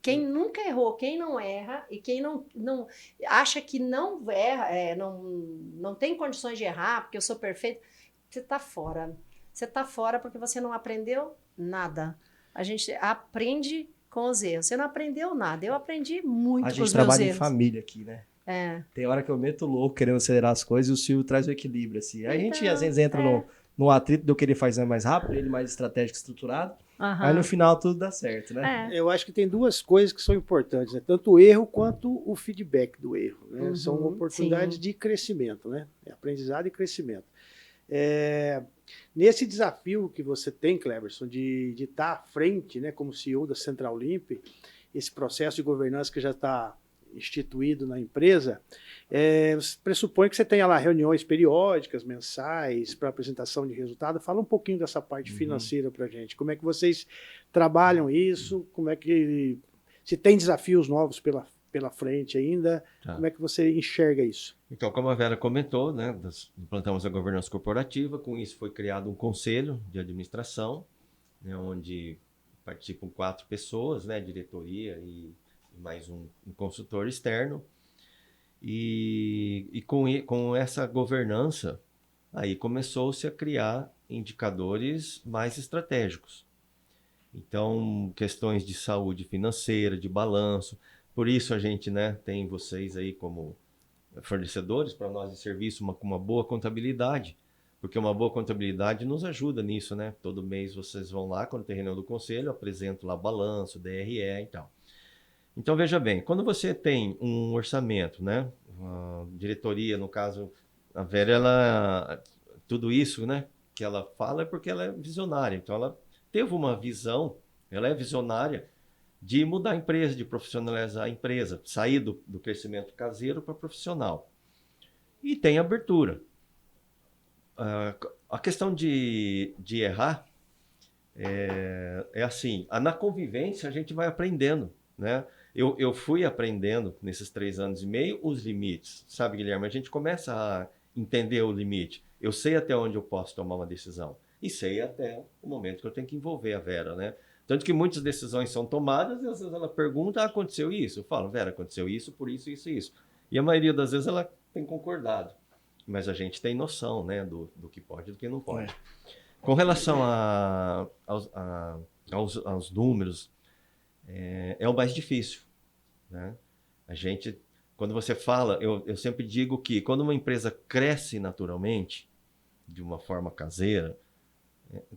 quem nunca errou, quem não erra e quem não acha que não erra, não tem condições de errar porque eu sou perfeito, você tá fora. Você tá fora porque você não aprendeu nada. A gente aprende com os erros. Você não aprendeu nada. Eu aprendi muito A com gente os meus trabalha em erros. família aqui, né? É. Tem hora que eu meto louco querendo acelerar as coisas e o Silvio traz o equilíbrio, assim. Aí a gente Então, às vezes entra no atrito de eu querer fazer mais rápido, ele mais estratégico, estruturado. Aham. Aí no final tudo dá certo, né? É. Eu acho que tem duas coisas que são importantes, né? Tanto o erro quanto o feedback do erro, né? Uhum, São oportunidades sim. de crescimento, né? Aprendizado e crescimento. Nesse desafio que você tem, Cleverson, de estar à frente, né, como CEO da Central Limp, esse processo de governança que já está instituído na empresa, você pressupõe que você tenha lá reuniões periódicas, mensais, para apresentação de resultado. Fala um pouquinho dessa parte financeira para a gente. Como é que vocês trabalham isso? Como é que... Se tem desafios novos pela frente ainda, Tá. como é que você enxerga isso? Então, como a Vera comentou, né, implantamos a governança corporativa, com isso foi criado um conselho de administração, né, onde participam 4 pessoas, né, diretoria e mais um consultor externo. E com essa governança, aí começou-se a criar indicadores mais estratégicos. Então, questões de saúde financeira, de balanço. Por isso a gente, né, tem vocês aí como fornecedores para nós de serviço com uma boa contabilidade, porque uma boa contabilidade nos ajuda nisso, né? Todo mês vocês vão lá, quando tem reunião do conselho, apresentam lá balanço, DRE e tal. Então, veja bem, quando você tem um orçamento, né? Uma diretoria, no caso, a Vera, tudo isso, né, que ela fala é porque ela é visionária. Então, ela teve uma visão, ela é visionária, de mudar a empresa, de profissionalizar a empresa, sair do crescimento caseiro para profissional. E tem abertura. A questão de errar é assim, na convivência a gente vai aprendendo, né? Eu fui aprendendo nesses 3 anos e meio os limites, sabe, Guilherme? A gente começa a entender o limite. Eu sei até onde eu posso tomar uma decisão e sei até o momento que eu tenho que envolver a Vera, né? Tanto que muitas decisões são tomadas e às vezes ela pergunta, aconteceu isso? Eu falo, Vera, aconteceu isso, por isso, isso e isso. E a maioria das vezes ela tem concordado. Mas a gente tem noção, né, do que pode e do que não pode. Com relação aos números, é o mais difícil, né? A gente, quando você fala, eu sempre digo que quando uma empresa cresce naturalmente, de uma forma caseira,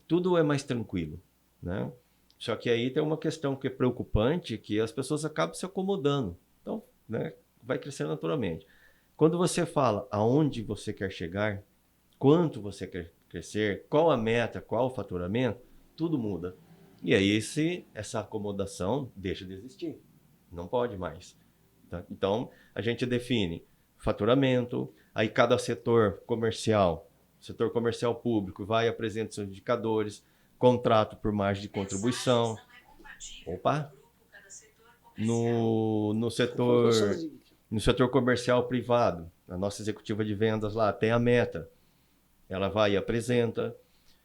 tudo é mais tranquilo, né? Só que aí tem uma questão que é preocupante, que as pessoas acabam se acomodando. Então, né, vai crescer naturalmente. Quando você fala aonde você quer chegar, quanto você quer crescer, qual a meta, qual o faturamento, tudo muda. E aí essa acomodação deixa de existir. Não pode mais. Tá? Então, a gente define faturamento, aí cada setor comercial público vai apresentar seus indicadores, contrato por margem de contribuição. Opa! No setor comercial privado, a nossa executiva de vendas lá tem a meta. Ela vai e apresenta.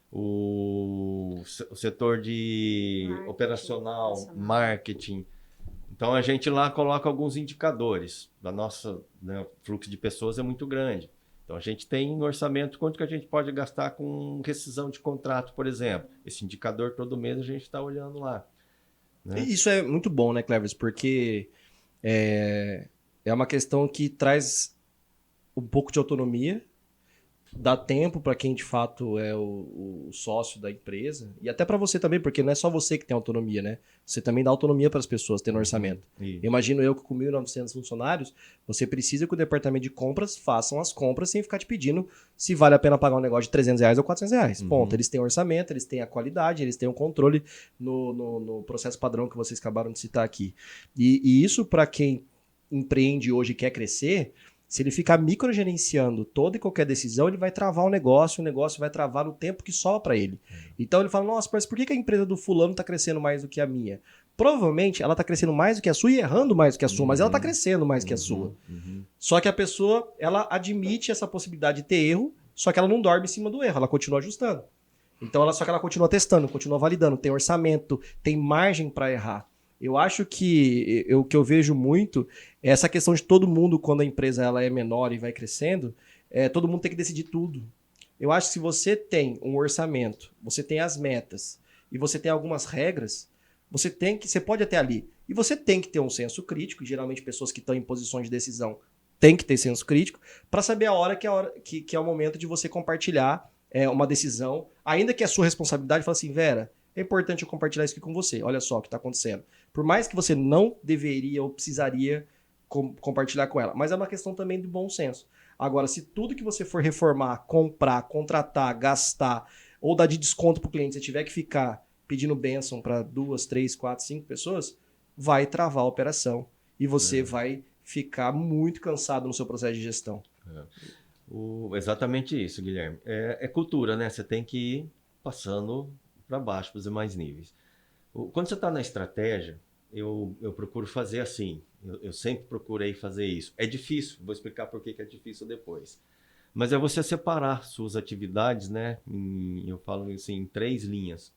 O setor de operacional, marketing. Então, a gente lá coloca alguns indicadores. Da nossa, né, fluxo de pessoas é muito grande. Então, a gente tem no orçamento quanto que a gente pode gastar com rescisão de contrato, por exemplo. Esse indicador todo mês a gente está olhando lá. Né? E isso é muito bom, né, Cleves? Porque é uma questão que traz um pouco de autonomia, dá tempo para quem de fato é o sócio da empresa, e até para você também, porque não é só você que tem autonomia, né? Você também dá autonomia para as pessoas tendo orçamento. Isso. Imagino eu que com 1.900 funcionários, você precisa que o departamento de compras façam as compras sem ficar te pedindo se vale a pena pagar um negócio de R$300 ou R$400. Ponto. Eles têm orçamento, eles têm a qualidade, eles têm o controle no processo padrão que vocês acabaram de citar aqui. E isso para quem empreende hoje e quer crescer, se ele ficar microgerenciando toda e qualquer decisão, ele vai travar o negócio vai travar no tempo que sobra para ele. Então ele fala, nossa, mas por que a empresa do fulano está crescendo mais do que a minha? Provavelmente ela está crescendo mais do que a sua e errando mais do que a sua, mas ela está crescendo mais que a sua. Só que a pessoa, ela admite essa possibilidade de ter erro, só que ela não dorme em cima do erro, ela continua ajustando. Então só que ela continua testando, continua validando, tem orçamento, tem margem para errar. Eu acho que o que eu vejo muito é essa questão de todo mundo, quando a empresa ela é menor e vai crescendo, todo mundo tem que decidir tudo. Eu acho que se você tem um orçamento, você tem as metas e você tem algumas regras, você pode até ali. E você tem que ter um senso crítico, geralmente pessoas que estão em posições de decisão têm que ter senso crítico, para saber a hora que é o momento de você compartilhar uma decisão, ainda que é sua responsabilidade, fala assim, Vera, é importante eu compartilhar isso aqui com você. Olha só o que está acontecendo. Por mais que você não deveria ou precisaria compartilhar com ela. Mas é uma questão também de bom senso. Agora, se tudo que você for reformar, comprar, contratar, gastar ou dar de desconto para o cliente, você tiver que ficar pedindo bênção para 2, 3, 4, 5 pessoas, vai travar a operação. E você vai ficar muito cansado no seu processo de gestão. Exatamente isso, Guilherme. É cultura, né? Você tem que ir passando para baixo, para os demais níveis. Quando você está na estratégia, eu procuro fazer assim. Eu sempre procurei fazer isso. É difícil, vou explicar por que é difícil depois. Mas é você separar suas atividades, né? Eu falo assim, em 3 linhas.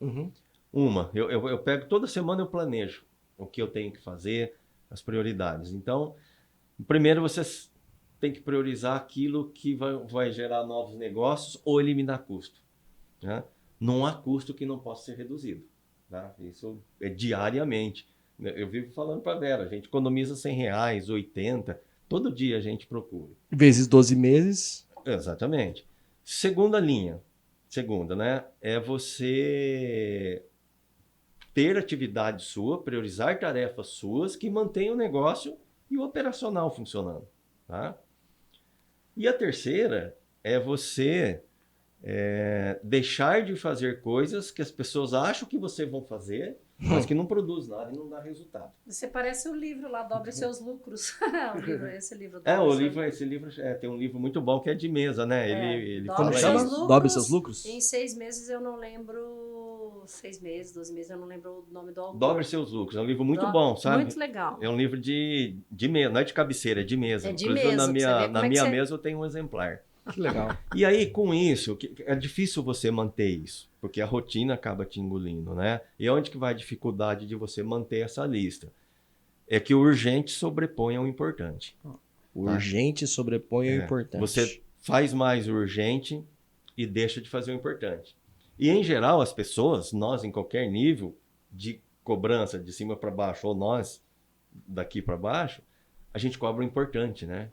Uma, eu pego toda semana, eu planejo o que eu tenho que fazer, as prioridades. Então, primeiro você tem que priorizar aquilo que vai gerar novos negócios ou eliminar custo. Né? Não há custo que não possa ser reduzido. Tá? Isso é diariamente. Eu vivo falando para a Vera, a gente economiza R$100, 80, todo dia a gente procura. Vezes 12 meses. Exatamente. Segunda linha, né? É você ter atividade sua, priorizar tarefas suas que mantenham o negócio e o operacional funcionando. Tá? E a terceira é você deixar de fazer coisas que as pessoas acham que você vão fazer, mas que não produz nada e não dá resultado. Você parece o livro lá, Dobre Seus Lucros. Esse livro. Esse livro tem um livro muito bom que é de mesa, né? Ele Como chama? Dobre Seus Lucros? Em 6 meses eu não lembro... 6 meses, 12 meses, eu não lembro o nome do autor. Dobre Seus Lucros. É um livro muito bom, sabe? Muito legal. É um livro de mesa, não é de cabeceira, é de mesa. É de Inclusive, mesa. na minha mesa eu tenho um exemplar. Que legal. E aí, com isso, é difícil você manter isso, porque a rotina acaba te engolindo, né? E onde que vai a dificuldade de você manter essa lista? É que o urgente sobrepõe ao importante. O urgente sobrepõe ao importante. Você faz mais o urgente e deixa de fazer o importante. E, em geral, as pessoas, nós em qualquer nível de cobrança, de cima para baixo, ou nós daqui para baixo, a gente cobra o importante, né?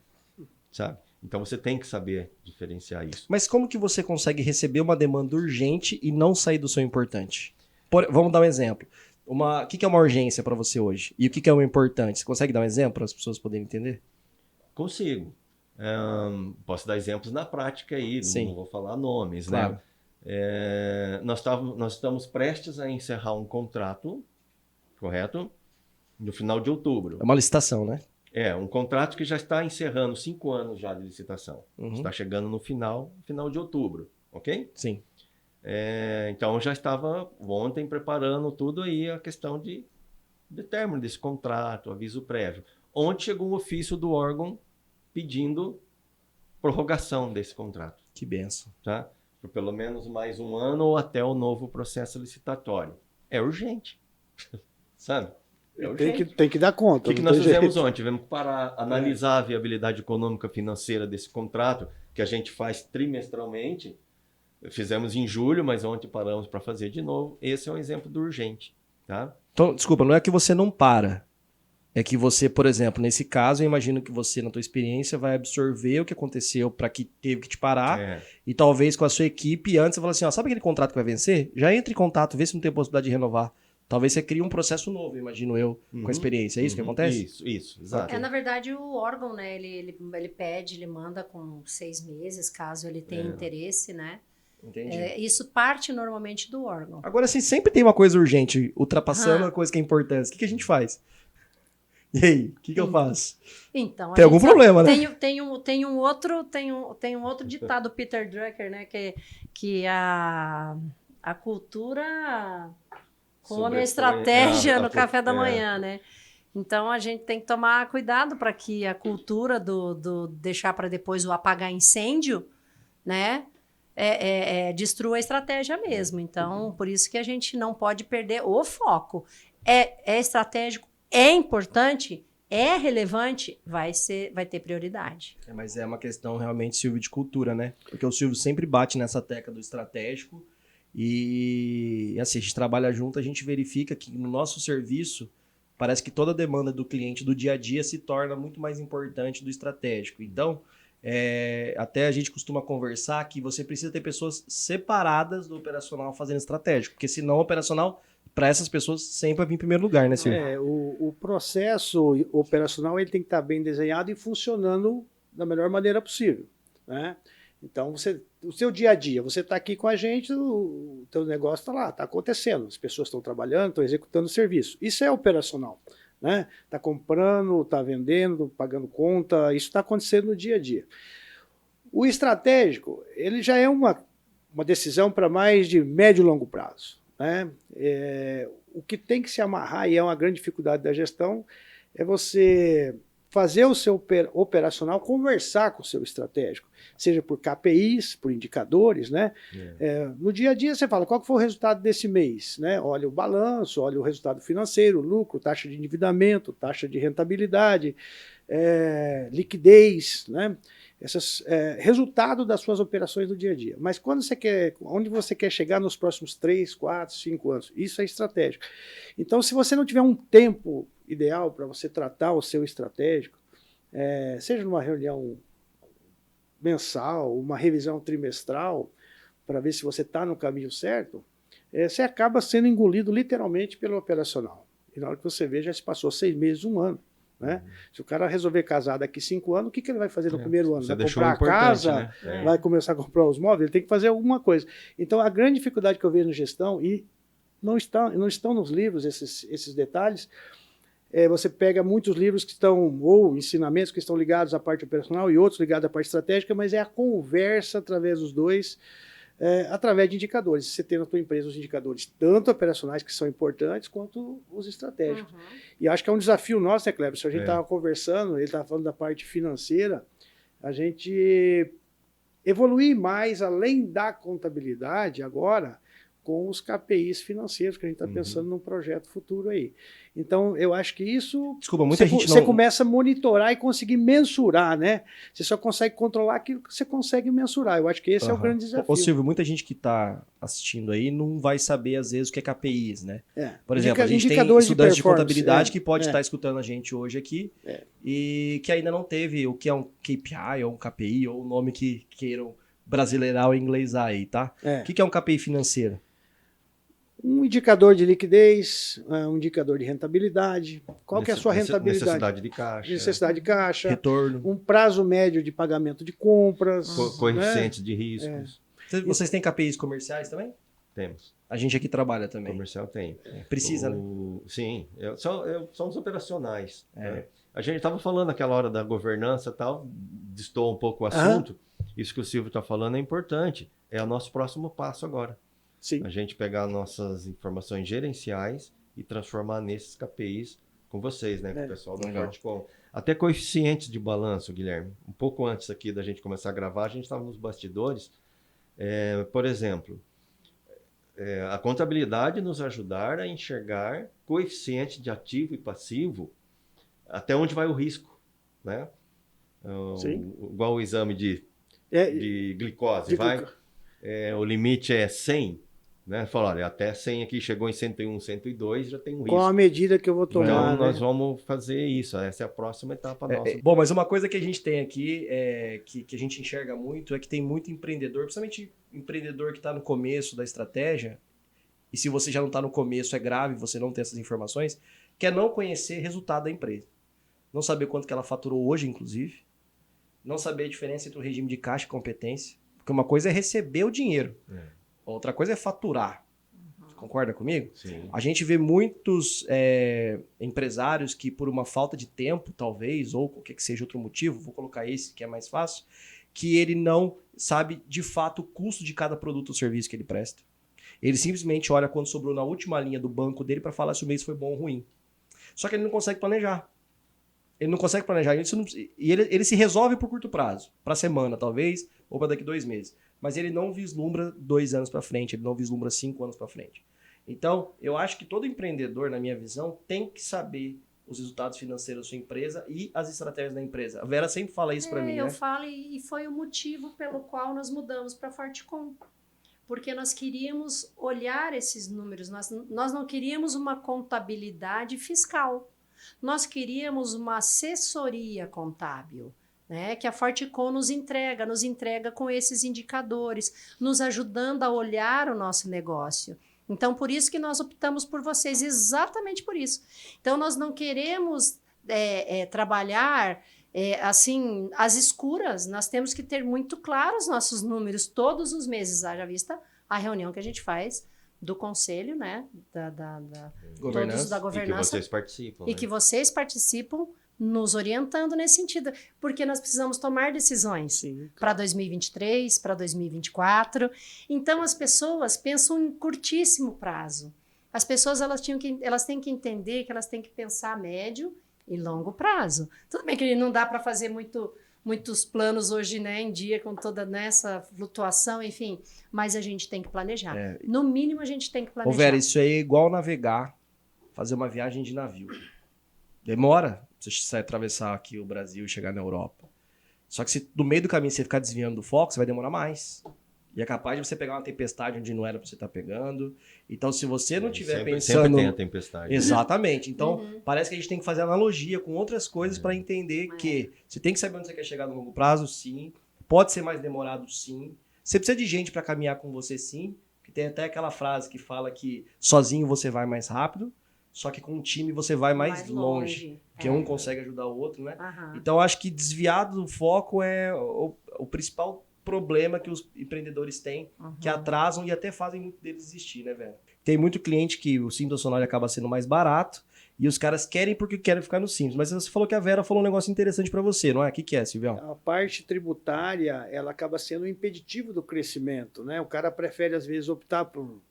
Sabe? Então você tem que saber diferenciar isso. Mas como que você consegue receber uma demanda urgente e não sair do seu importante? Vamos dar um exemplo. O que é uma urgência para você hoje? E o que é um importante? Você consegue dar um exemplo para as pessoas poderem entender? Consigo. Posso dar exemplos na prática aí, não vou falar nomes, claro. Né? Nós estamos prestes a encerrar um contrato, correto? No final de outubro. É uma licitação, né? Um contrato que já está encerrando 5 anos já de licitação. Está chegando no final de outubro, ok? Sim. Então, eu já estava ontem preparando tudo aí, a questão de término desse contrato, aviso prévio. Ontem chegou um ofício do órgão pedindo prorrogação desse contrato. Que benção. Tá? Por pelo menos mais 1 ano ou até o novo processo licitatório. É urgente, sabe? Tem que dar conta. O que nós fizemos ontem? Tivemos que parar, analisar a viabilidade econômica financeira desse contrato. que a gente faz trimestralmente. Fizemos em julho, mas ontem paramos para fazer de novo. Esse é um exemplo do urgente, tá? Então, desculpa, não é que você não para. É que você, por exemplo, nesse caso, eu imagino que você, na tua experiência, vai absorver o que aconteceu para que teve que te parar e talvez com a sua equipe, antes você fala assim, ó, sabe aquele contrato que vai vencer? Já entre em contato, vê se não tem possibilidade de renovar. Talvez você crie um processo novo, imagino eu, com a experiência. É isso que acontece? Isso, exato. Na verdade, o órgão, né, ele pede, ele manda com 6 meses, caso ele tenha interesse, né? Entendi. Isso parte normalmente do órgão. Agora, assim, sempre tem uma coisa urgente, ultrapassando a coisa que é importante. O que a gente faz? E aí, o que eu faço? Então, tem algum problema, né? Tem um outro ditado, Peter Drucker, né? Que a cultura come a estratégia no café da manhã, né? Então, a gente tem que tomar cuidado para que a cultura do deixar para depois o apagar incêndio, né? Destrua a estratégia mesmo. Então, por isso que a gente não pode perder o foco. É estratégico, é importante, é relevante, vai ter prioridade. Mas é uma questão realmente, Silvio, de cultura, né? Porque o Silvio sempre bate nessa tecla do estratégico e, assim, a gente trabalha junto, a gente verifica que no nosso serviço, parece que toda a demanda do cliente do dia a dia se torna muito mais importante do estratégico. Então, até a gente costuma conversar que você precisa ter pessoas separadas do operacional fazendo estratégico, porque senão o operacional, para essas pessoas, sempre vai vir em primeiro lugar, né, Silvio? O processo operacional ele tem que estar bem desenhado e funcionando da melhor maneira possível, né? Então, o seu dia a dia, você está aqui com a gente, o teu negócio está lá, está acontecendo, as pessoas estão trabalhando, estão executando o serviço. Isso é operacional. Né? Está comprando, está vendendo, pagando conta, isso está acontecendo no dia a dia. O estratégico, ele já é uma decisão para mais de médio e longo prazo. Né? O que tem que se amarrar, e é uma grande dificuldade da gestão, é você fazer o seu operacional conversar com o seu estratégico, seja por KPIs, por indicadores, né? No dia a dia você fala, qual que foi o resultado desse mês? Né? Olha o balanço, olha o resultado financeiro, lucro, taxa de endividamento, taxa de rentabilidade, liquidez, né? Resultado das suas operações do dia a dia. Mas onde você quer chegar nos próximos 3, 4, 5 anos? Isso é estratégico. Então, se você não tiver um tempo ideal para você tratar o seu estratégico, seja numa reunião mensal, uma revisão trimestral, para ver se você está no caminho certo, você acaba sendo engolido literalmente pelo operacional. E na hora que você vê, já se passou 6 meses, 1 ano. Né? Se o cara resolver casar daqui 5 anos, o que ele vai fazer no primeiro ano? Vai comprar a casa? Né? Vai começar a comprar os móveis? Ele tem que fazer alguma coisa. Então, a grande dificuldade que eu vejo na gestão, e não estão nos livros esses detalhes, você pega muitos livros que estão, ou ensinamentos que estão ligados à parte operacional e outros ligados à parte estratégica, mas é a conversa através dos dois, através de indicadores. Você tem na tua empresa os indicadores, tanto operacionais, que são importantes, quanto os estratégicos. E acho que é um desafio nosso, né, Kleber? Se a gente estava conversando, ele estava falando da parte financeira, a gente evoluir mais, além da contabilidade agora, com os KPIs financeiros, que a gente está pensando num projeto futuro aí. Então, eu acho que isso... Desculpa, muita gente você começa a monitorar e conseguir mensurar, né? Você só consegue controlar aquilo que você consegue mensurar. Eu acho que esse é o grande desafio. Ô, Silvio, muita gente que está assistindo aí não vai saber, às vezes, o que é KPIs, né? Por exemplo, a gente tem estudantes de contabilidade que pode estar escutando a gente hoje aqui e que ainda não teve o que é um KPI ou um KPI ou o nome que queiram brasileirar ou inglesar aí, tá? O que é um KPI financeiro? Um indicador de liquidez, um indicador de rentabilidade. Qual que é a sua rentabilidade? Necessidade de caixa. Necessidade de caixa. Retorno. Um prazo médio de pagamento de compras. Coeficientes de riscos. Vocês têm KPIs comerciais também? Temos. A gente aqui trabalha também. Comercial tem. Precisa, né? Sim. São os operacionais. Né? A gente estava falando naquela hora da governança e tal, distou um pouco o assunto. Isso que o Silvio está falando é importante. É o nosso próximo passo agora. Sim. A gente pegar nossas informações gerenciais e transformar nesses KPIs com vocês, né? Com o pessoal da Fortecom. Até coeficientes de balanço, Guilherme. Um pouco antes aqui da gente começar a gravar, a gente estava nos bastidores. Por exemplo, a contabilidade nos ajudar a enxergar coeficiente de ativo e passivo, até onde vai o risco, né? Igual o exame de de glicose, de vai? gluco- O limite é 100, né? Fala, olha, até 100 aqui, chegou em 101, 102, já tem um Qual a risco. medida que eu vou tomar, Então, né? nós vamos fazer isso. Essa é a próxima etapa nossa. Bom, mas uma coisa que a gente tem aqui, que a gente enxerga muito, é que tem muito empreendedor, principalmente empreendedor que está no começo da estratégia, e se você já não está no começo, é grave você não ter essas informações, que é não conhecer resultado da empresa. Não saber quanto que ela faturou hoje, inclusive. Não saber a diferença entre o regime de caixa e competência. Porque uma coisa é receber o dinheiro. Outra coisa é faturar. Você concorda comigo? Sim. A gente vê muitos empresários que, por uma falta de tempo, talvez, ou qualquer que seja outro motivo, vou colocar esse que é mais fácil, que ele não sabe de fato o custo de cada produto ou serviço que ele presta. Ele simplesmente olha quando sobrou na última linha do banco dele para falar se o mês foi bom ou ruim. Só que ele não consegue planejar. Ele não consegue planejar. Ele se resolve por curto prazo. Para semana, talvez, ou para daqui 2 meses. Mas ele não vislumbra 2 anos para frente. Ele não vislumbra 5 anos para frente. Então, eu acho que todo empreendedor, na minha visão, tem que saber os resultados financeiros da sua empresa e as estratégias da empresa. A Vera sempre fala isso para mim, né? Eu falo, e foi o motivo pelo qual nós mudamos para a Fortecom. Porque nós queríamos olhar esses números, nós não queríamos uma contabilidade fiscal, nós queríamos uma assessoria contábil, né, que a Fortecom nos entrega com esses indicadores, nos ajudando a olhar o nosso negócio. Então, por isso que nós optamos por vocês, exatamente por isso. Então, nós não queremos trabalhar assim, às escuras. Nós temos que ter muito claros os nossos números todos os meses, haja vista a reunião que a gente faz do conselho, né, todos da governança. E que vocês participam. E que vocês participam nos orientando nesse sentido, porque nós precisamos tomar decisões para 2023, para 2024. Então, as pessoas pensam em curtíssimo prazo. As pessoas elas têm que entender que elas têm que pensar a médio e longo prazo. Tudo bem que não dá para fazer muitos planos hoje, né, em dia, com toda essa flutuação, enfim, mas a gente tem que planejar. No mínimo, a gente tem que planejar. Ô Vera, isso aí é igual navegar, fazer uma viagem de navio. Demora você atravessar aqui o Brasil e chegar na Europa. Só que se no meio do caminho você ficar desviando do foco, você vai demorar mais. E é capaz de você pegar uma tempestade onde não era para você estar pegando. Então, se você não estiver pensando... Sempre tem a tempestade. Exatamente. Então, parece que a gente tem que fazer analogia com outras coisas para entender que você tem que saber onde você quer chegar no longo prazo, sim. Pode ser mais demorado, sim. Você precisa de gente para caminhar com você, sim. Porque tem até aquela frase que fala que sozinho você vai mais rápido, só que com um time você vai mais longe. Porque um consegue ajudar o outro, né? Então, acho que desviado do foco é o principal problema que os empreendedores têm, que atrasam e até fazem muito deles desistir, né, velho? Tem muito cliente que o Simples Nacional acaba sendo mais barato e os caras querem porque querem ficar no Simples. Mas você falou que a Vera falou um negócio interessante para você, não é? O que é, Silvião? A parte tributária, ela acaba sendo um impeditivo do crescimento, né? O cara prefere, às vezes, optar por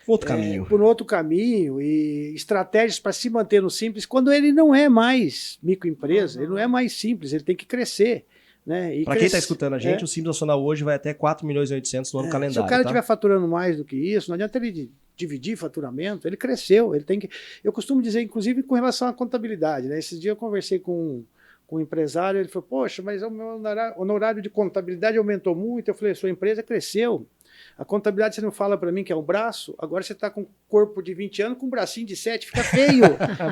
outro caminho. Por outro caminho e estratégias para se manter no Simples, quando ele não é mais microempresa, ele não é mais simples, ele tem que crescer. Né? Para quem está escutando a gente, o Simples Nacional hoje vai até 4.800.000 no ano calendário. Se o cara estiver faturando mais do que isso, não adianta ele dividir faturamento, ele cresceu, ele tem que... Eu costumo dizer, inclusive, com relação à contabilidade, né? Esses dias eu conversei com um empresário, ele falou, poxa, mas o meu honorário de contabilidade aumentou muito. Eu falei, sua empresa cresceu. A contabilidade, você não fala para mim que é um braço, agora você está com um corpo de 20 anos com um bracinho de 7, fica feio,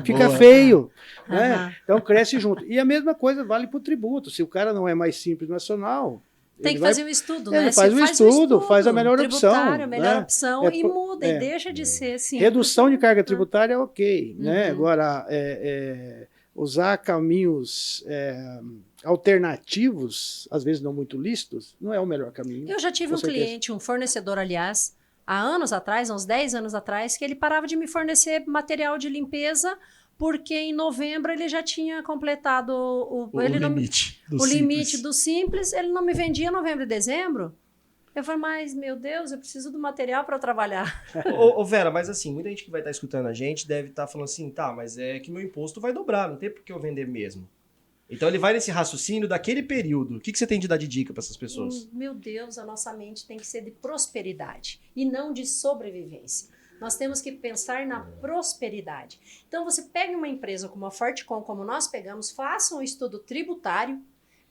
fica feio. Né? Então cresce junto. E a mesma coisa vale para o tributo. Se o cara não é mais Simples Nacional... Tem que fazer um estudo, né? Ele faz um estudo, faz a melhor opção. A melhor opção e muda, e deixa de ser assim. Redução de carga tributária é ok. Né? Agora, usar caminhos... alternativos, às vezes não muito lícitos, não é o melhor caminho. Eu já tive um cliente, um fornecedor, aliás, há anos atrás, uns 10 anos atrás, que ele parava de me fornecer material de limpeza porque em novembro ele já tinha completado o limite do Simples, ele não me vendia em novembro e dezembro. Eu falei, mas, meu Deus, eu preciso do material para trabalhar. Ô Vera, mas assim, muita gente que vai estar escutando a gente deve estar falando assim, tá, mas é que meu imposto vai dobrar, não tem por que eu vender mesmo. Então ele vai nesse raciocínio daquele período. O que você tem de dar de dica para essas pessoas? Meu Deus, a nossa mente tem que ser de prosperidade e não de sobrevivência. Nós temos que pensar na prosperidade. Então você pega uma empresa como a Fortecom, como nós pegamos, faça um estudo tributário,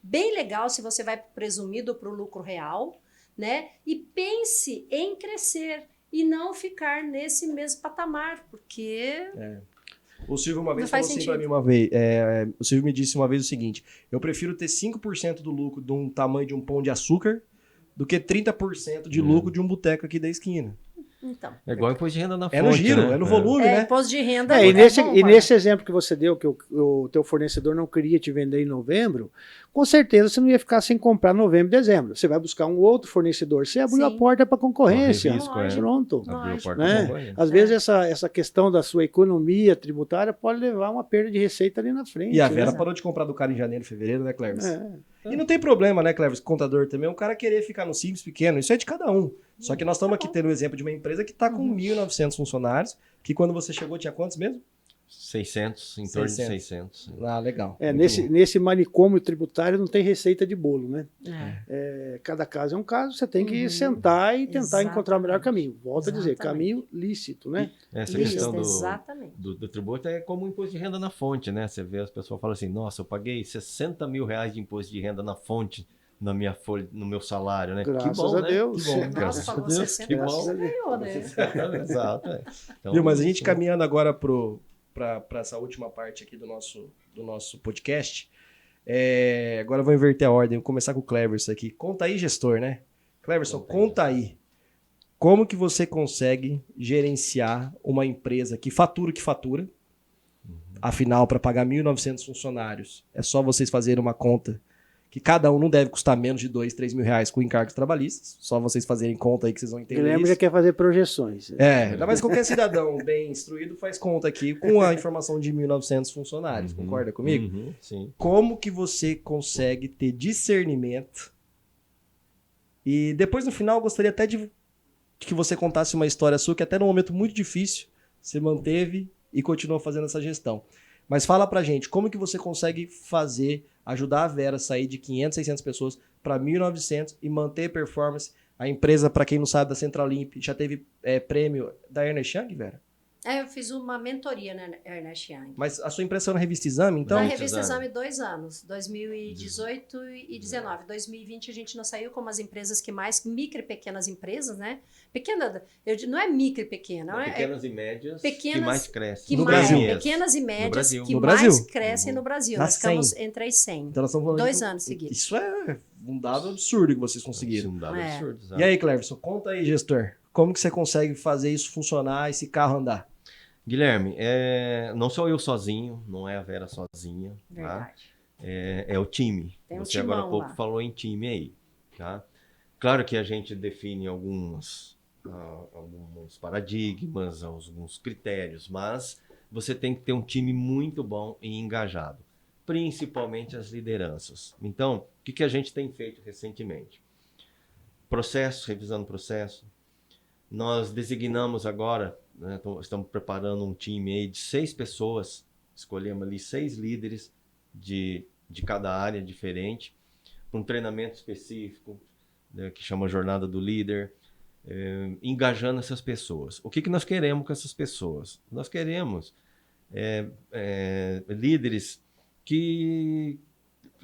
bem legal se você vai para o presumido ou para o lucro real, né? E pense em crescer e não ficar nesse mesmo patamar, porque O Silvio uma vez Não faz falou assim sentido. pra mim uma vez. O Silvio me disse uma vez o seguinte: eu prefiro ter 5% do lucro de um tamanho de um pão de açúcar do que 30% de lucro de um boteco aqui da esquina. então. É igual imposto de renda na fonte, É no giro, né? é no volume, né? Imposto de renda E nesse, bom, e né? nesse exemplo que você deu, que o teu fornecedor não queria te vender em novembro, com certeza você não ia ficar sem comprar novembro e dezembro. Você vai buscar um outro fornecedor. Você abriu Sim. a porta para concorrência. Corre risco, é. Pronto. Abriu a Lógico. porta Né? pra concorrência. Às vezes essa questão da sua economia tributária pode levar a uma perda de receita ali na frente. E a né? Vera parou de comprar do cara em janeiro, fevereiro, né, Cleves? É. E não tem problema, né, Cleves, contador também, o cara querer ficar no simples pequeno, isso é de cada um. Só que nós estamos aqui tendo o exemplo de uma empresa que está com 1.900 funcionários, que quando você chegou tinha quantos mesmo? 600, em torno de 600. Ah, legal. Nesse manicômio tributário não tem receita de bolo, né? É. Cada caso é um caso, você tem que sentar e tentar Exatamente. encontrar o melhor caminho. Volto a dizer, Exatamente. caminho lícito, né? Essa Isso, questão exatamente. do tributo é como o imposto de renda na fonte, né? Você vê as pessoas falam assim, nossa, eu paguei 60 mil reais de imposto de renda na fonte na minha folha, no meu salário, né? Graças que bom, a né? Deus. Que bom, Nossa, graças a pagou Deus. 60, Que graças bom. a Deus. ganhou, né? Exato, é. Então, Viu, mas a gente caminhando agora para essa última parte aqui do nosso podcast, agora eu vou inverter a ordem, vou começar com o Cleverson aqui. Conta aí, gestor, né? Cleverson, conta aí. Como que você consegue gerenciar uma empresa que fatura? Afinal, para pagar 1.900 funcionários, é só vocês fazerem uma conta que cada um não deve custar menos de 2, 3 mil reais com encargos trabalhistas. Só vocês fazerem conta aí que vocês vão entender Guilherme isso. já quer fazer projeções. Ainda mais qualquer cidadão bem instruído faz conta aqui com a informação de 1.900 funcionários. Concorda comigo? Uhum, sim. Como que você consegue ter discernimento? E depois, no final, eu gostaria até de que você contasse uma história sua que até num momento muito difícil você manteve e continuou fazendo essa gestão. Mas fala pra gente, como que você consegue ajudar a Vera a sair de 500, 600 pessoas para 1.900 e manter performance? A empresa, para quem não sabe, da Centralimp, já teve prêmio da Ernest Young, Vera? Eu fiz uma mentoria na Ernest Young. Mas a sua impressão na revista Exame, então? Na Muito revista exame. Exame, 2 anos, 2018 e 2019. 2020 a gente não saiu como as empresas que mais, micro e pequenas empresas, né? Não é micro e pequena, é Pequenas e médias pequenas que mais crescem. que No mais, Brasil. pequenas e médias Brasil. que No mais Brasil? crescem no Brasil. Nas Nós ficamos 100. entre as 100. Então nós estamos falando 2 de- anos seguidos. Isso é um dado absurdo que vocês conseguiram. Isso é um dado É. absurdo, exato. E aí, Cleverson, conta aí, gestor. Como que você consegue fazer isso funcionar, esse carro andar? Guilherme, não sou eu sozinho, não é a Vera sozinha, tá? Verdade. É o time. Tem um Você agora há timão pouco lá. falou em time aí, tá? Claro que a gente define alguns paradigmas, alguns critérios, mas você tem que ter um time muito bom e engajado, principalmente as lideranças. Então, o que a gente tem feito recentemente? Revisando processo. Nós designamos agora, né, estamos preparando um time aí de 6 pessoas, escolhemos ali 6 líderes de cada área diferente, para um treinamento específico, né, que chama Jornada do Líder, engajando essas pessoas. O que nós queremos com essas pessoas? Nós queremos líderes que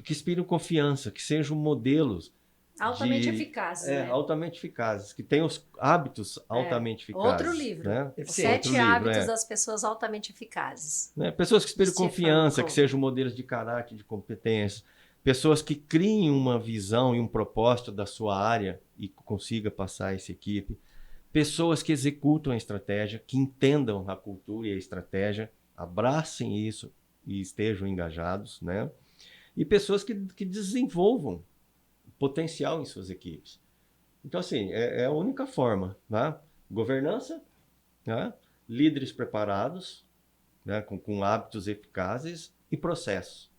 inspiram confiança, que sejam modelos Altamente eficazes, né? altamente eficazes, que tenham os hábitos altamente eficazes. Outro livro. Né? Os Eficiente. 7 Outro livro, hábitos das pessoas altamente eficazes. Né? Pessoas que inspiram Stefan confiança, que Cole. sejam modelos de caráter, de competência. Pessoas que criem uma visão e um propósito da sua área e consiga passar essa equipe. Pessoas que executam a estratégia, que entendam a cultura e a estratégia, abracem isso e estejam engajados, né? E pessoas que desenvolvam potencial em suas equipes. Então, assim, é a única forma, né? Governança, né? Líderes preparados, né? Com hábitos eficazes e processos,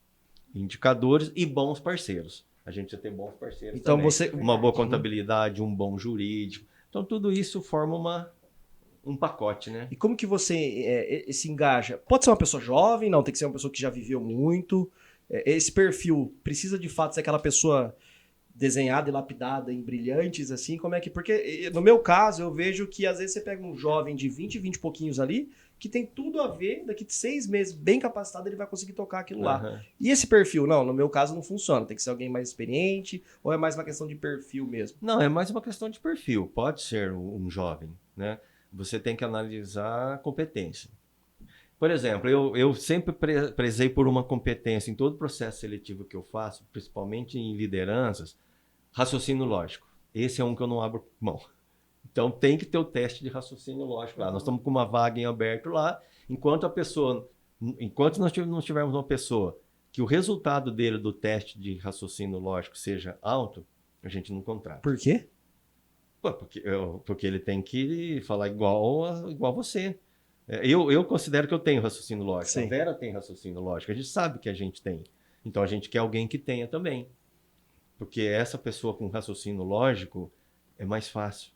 indicadores e bons parceiros. A gente já tem bons parceiros Então também. Uma boa contabilidade, um bom jurídico. Então, tudo isso forma um pacote, né? E como que você se engaja? Pode ser uma pessoa jovem, não, tem que ser uma pessoa que já viveu muito. Esse perfil precisa de fato ser aquela pessoa desenhada e lapidada em brilhantes, assim, como é que... Porque no meu caso, eu vejo que às vezes você pega um jovem de 20 e pouquinhos ali, que tem tudo a ver, daqui de 6 meses, bem capacitado, ele vai conseguir tocar aquilo lá. Aham. E esse perfil? Não, no meu caso não funciona. Tem que ser alguém mais experiente ou é mais uma questão de perfil mesmo? Não, é mais uma questão de perfil. Pode ser um jovem, né? Você tem que analisar a competência. Por exemplo, eu sempre prezei por uma competência em todo processo seletivo que eu faço, principalmente em lideranças, raciocínio lógico. Esse é um que eu não abro mão. Então tem que ter o teste de raciocínio lógico lá. Nós estamos com uma vaga em aberto lá, enquanto nós não tivermos uma pessoa que o resultado dele do teste de raciocínio lógico seja alto, a gente não contrata. Por quê? Pô, porque ele tem que falar igual a você. Eu considero que eu tenho raciocínio lógico. Sim. A Vera tem raciocínio lógico. A gente sabe que a gente tem. Então a gente quer alguém que tenha também. Porque essa pessoa com raciocínio lógico é mais fácil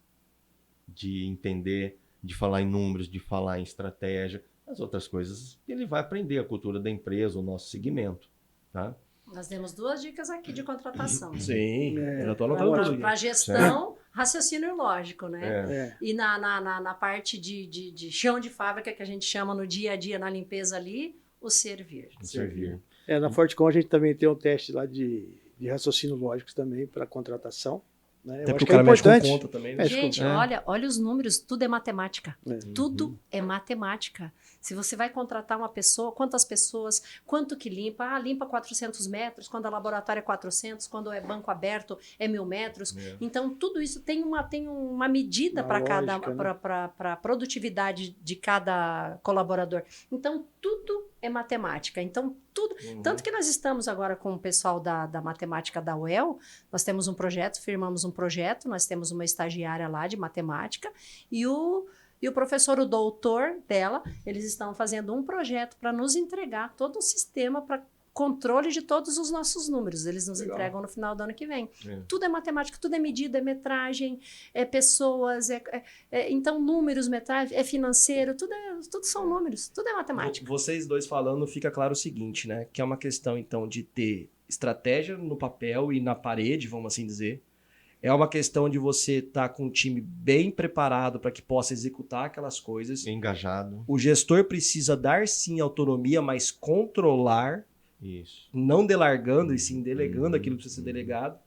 de entender, de falar em números, de falar em estratégia. As outras coisas ele vai aprender a cultura da empresa, o nosso segmento. Tá? Nós demos 2 dicas aqui de contratação. Sim, eu já tô anotando tudo Para aqui. gestão, raciocínio lógico, né? É. E na parte de chão de fábrica, que a gente chama no dia a dia, na limpeza ali, o servir. Servir. Na Fortecom a gente também tem um teste lá de raciocínio lógico também para contratação. Né? Até Eu porque acho o que é cara mexe com importante. conta também, né? É, Gente, É. olha os números, tudo é matemática. É. Tudo é matemática. Se você vai contratar uma pessoa, quantas pessoas, quanto que limpa? Ah, limpa 400 metros, quando é laboratório é 400, quando é banco aberto é 1.000 metros. É. Então, tudo isso tem uma medida Uma para cada lógica, né? para produtividade de cada colaborador. Então, tudo é matemática. Então, tudo. Tanto que nós estamos agora com o pessoal da matemática da UEL, nós temos um projeto, firmamos um projeto, nós temos uma estagiária lá de matemática e o professor, o doutor dela, eles estão fazendo um projeto para nos entregar todo um sistema para controle de todos os nossos números. Eles nos Legal. entregam no final do ano que vem. É. Tudo é matemática, tudo é medida, é metragem, é pessoas, então números, metragem, é financeiro, tudo são números, tudo é matemática. Vocês dois falando, fica claro o seguinte, né? Que é uma questão, então, de ter estratégia no papel e na parede, vamos assim dizer. É uma questão de você estar com um time bem preparado para que possa executar aquelas coisas. Engajado. O gestor precisa dar, sim, autonomia, mas controlar, Isso. não delargando e sim delegando aquilo que precisa ser delegado.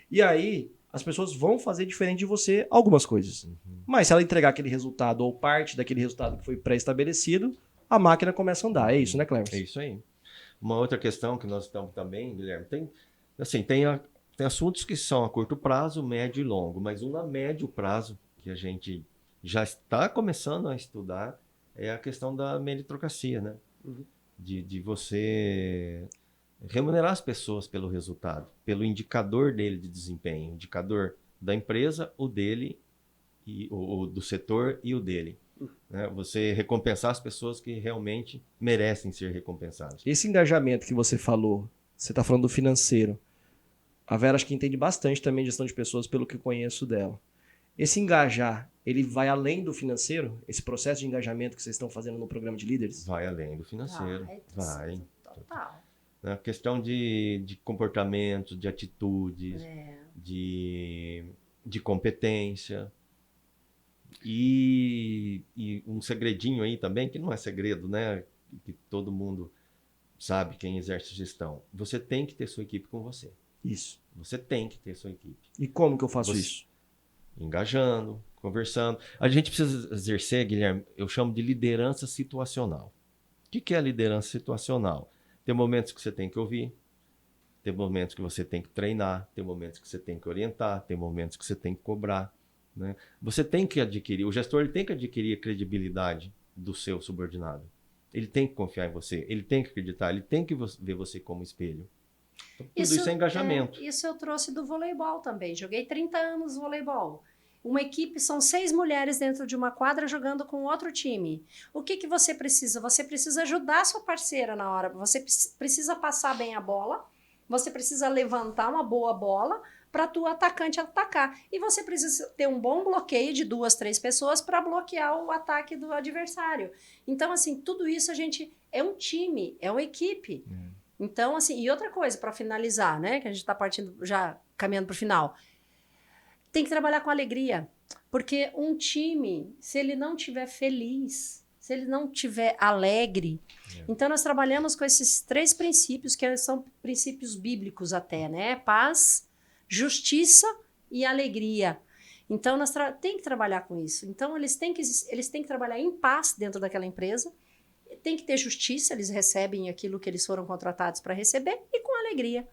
E aí, as pessoas vão fazer diferente de você algumas coisas. Mas se ela entregar aquele resultado ou parte daquele resultado que foi pré-estabelecido, a máquina começa a andar. É isso, né, Cleber? É isso aí. Uma outra questão que nós estamos também, Guilherme, tem assuntos que são a curto prazo, médio e longo, mas um a médio prazo que a gente já está começando a estudar é a questão da meritocracia, né? De você remunerar as pessoas pelo resultado, pelo indicador dele de desempenho, o indicador da empresa, o dele, e o do setor e o dele. Né? Você recompensar as pessoas que realmente merecem ser recompensadas. Esse engajamento que você falou, você está falando do financeiro. A Vera acho que entende bastante também de gestão de pessoas pelo que eu conheço dela. Esse engajar, ele vai além do financeiro? Esse processo de engajamento que vocês estão fazendo no programa de líderes? Vai além do financeiro. Vai. Total. Na questão de comportamento, de atitudes, de competência. E um segredinho aí também, que não é segredo, né? Que todo mundo sabe, quem exerce gestão. Você tem que ter sua equipe com você. Isso. Você tem que ter sua equipe. E como que eu faço isso? Engajando, conversando. A gente precisa exercer, Guilherme, eu chamo de liderança situacional. O que é a liderança situacional? Tem momentos que você tem que ouvir, tem momentos que você tem que treinar, tem momentos que você tem que orientar, tem momentos que você tem que cobrar. Né? Você tem que adquirir, o gestor ele tem que adquirir a credibilidade do seu subordinado. Ele tem que confiar em você, ele tem que acreditar, ele tem que ver você como espelho. Então, tudo isso é engajamento. Isso eu trouxe do voleibol também. Joguei 30 anos voleibol. Uma equipe, são 6 mulheres dentro de uma quadra jogando com outro time. O que você precisa? Você precisa ajudar a sua parceira na hora. Você precisa passar bem a bola. Você precisa levantar uma boa bola para tu atacante atacar. E você precisa ter um bom bloqueio de 2, 3 pessoas para bloquear o ataque do adversário. Então, assim, tudo isso a gente... É um time, é uma equipe. Então, assim, e outra coisa, para finalizar, né? Que a gente está partindo, já caminhando para o final. Tem que trabalhar com alegria. Porque um time, se ele não estiver feliz, se ele não tiver alegre. Então, nós trabalhamos com esses 3 princípios, que são princípios bíblicos até, né? Paz, justiça e alegria. Então, nós tem que trabalhar com isso. Então, eles têm que trabalhar em paz dentro daquela empresa, tem que ter justiça, eles recebem aquilo que eles foram contratados para receber, e com alegria.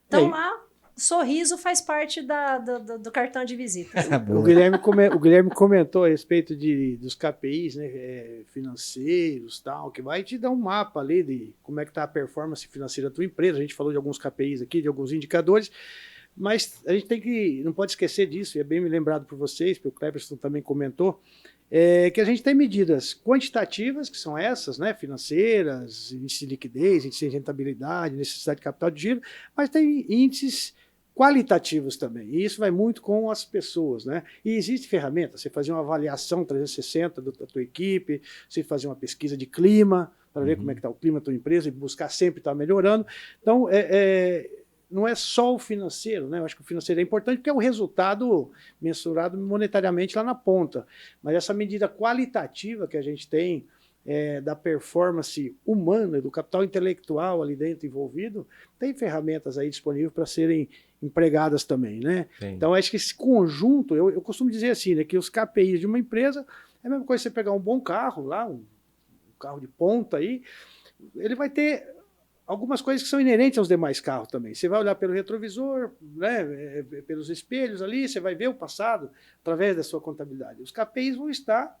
Então, lá, sorriso faz parte do cartão de visita. O Guilherme comentou a respeito dos KPIs, né, financeiros, tal, que vai te dar um mapa ali de como é que está a performance financeira da tua empresa. A gente falou de alguns KPIs aqui, de alguns indicadores, mas a gente não pode esquecer disso, e é bem lembrado por vocês, porque o Cleberson também comentou, que a gente tem medidas quantitativas, que são essas, né, financeiras, índice de liquidez, índice de rentabilidade, necessidade de capital de giro, mas tem índices qualitativos também, e isso vai muito com as pessoas, né? E existe ferramenta, você fazer uma avaliação 360 da tua equipe, você fazer uma pesquisa de clima, para ver como é que está o clima da tua empresa, e buscar sempre estar melhorando. Então, não é só o financeiro, né? Eu acho que o financeiro é importante porque é o resultado mensurado monetariamente lá na ponta. Mas essa medida qualitativa que a gente tem da performance humana, do capital intelectual ali dentro envolvido, tem ferramentas aí disponíveis para serem empregadas também, né? Então, acho que esse conjunto, eu costumo dizer assim, né, que os KPIs de uma empresa é a mesma coisa que você pegar um bom carro lá, um carro de ponta aí, ele vai ter algumas coisas que são inerentes aos demais carros também. Você vai olhar pelo retrovisor, né, pelos espelhos ali, você vai ver o passado através da sua contabilidade. Os KPIs vão estar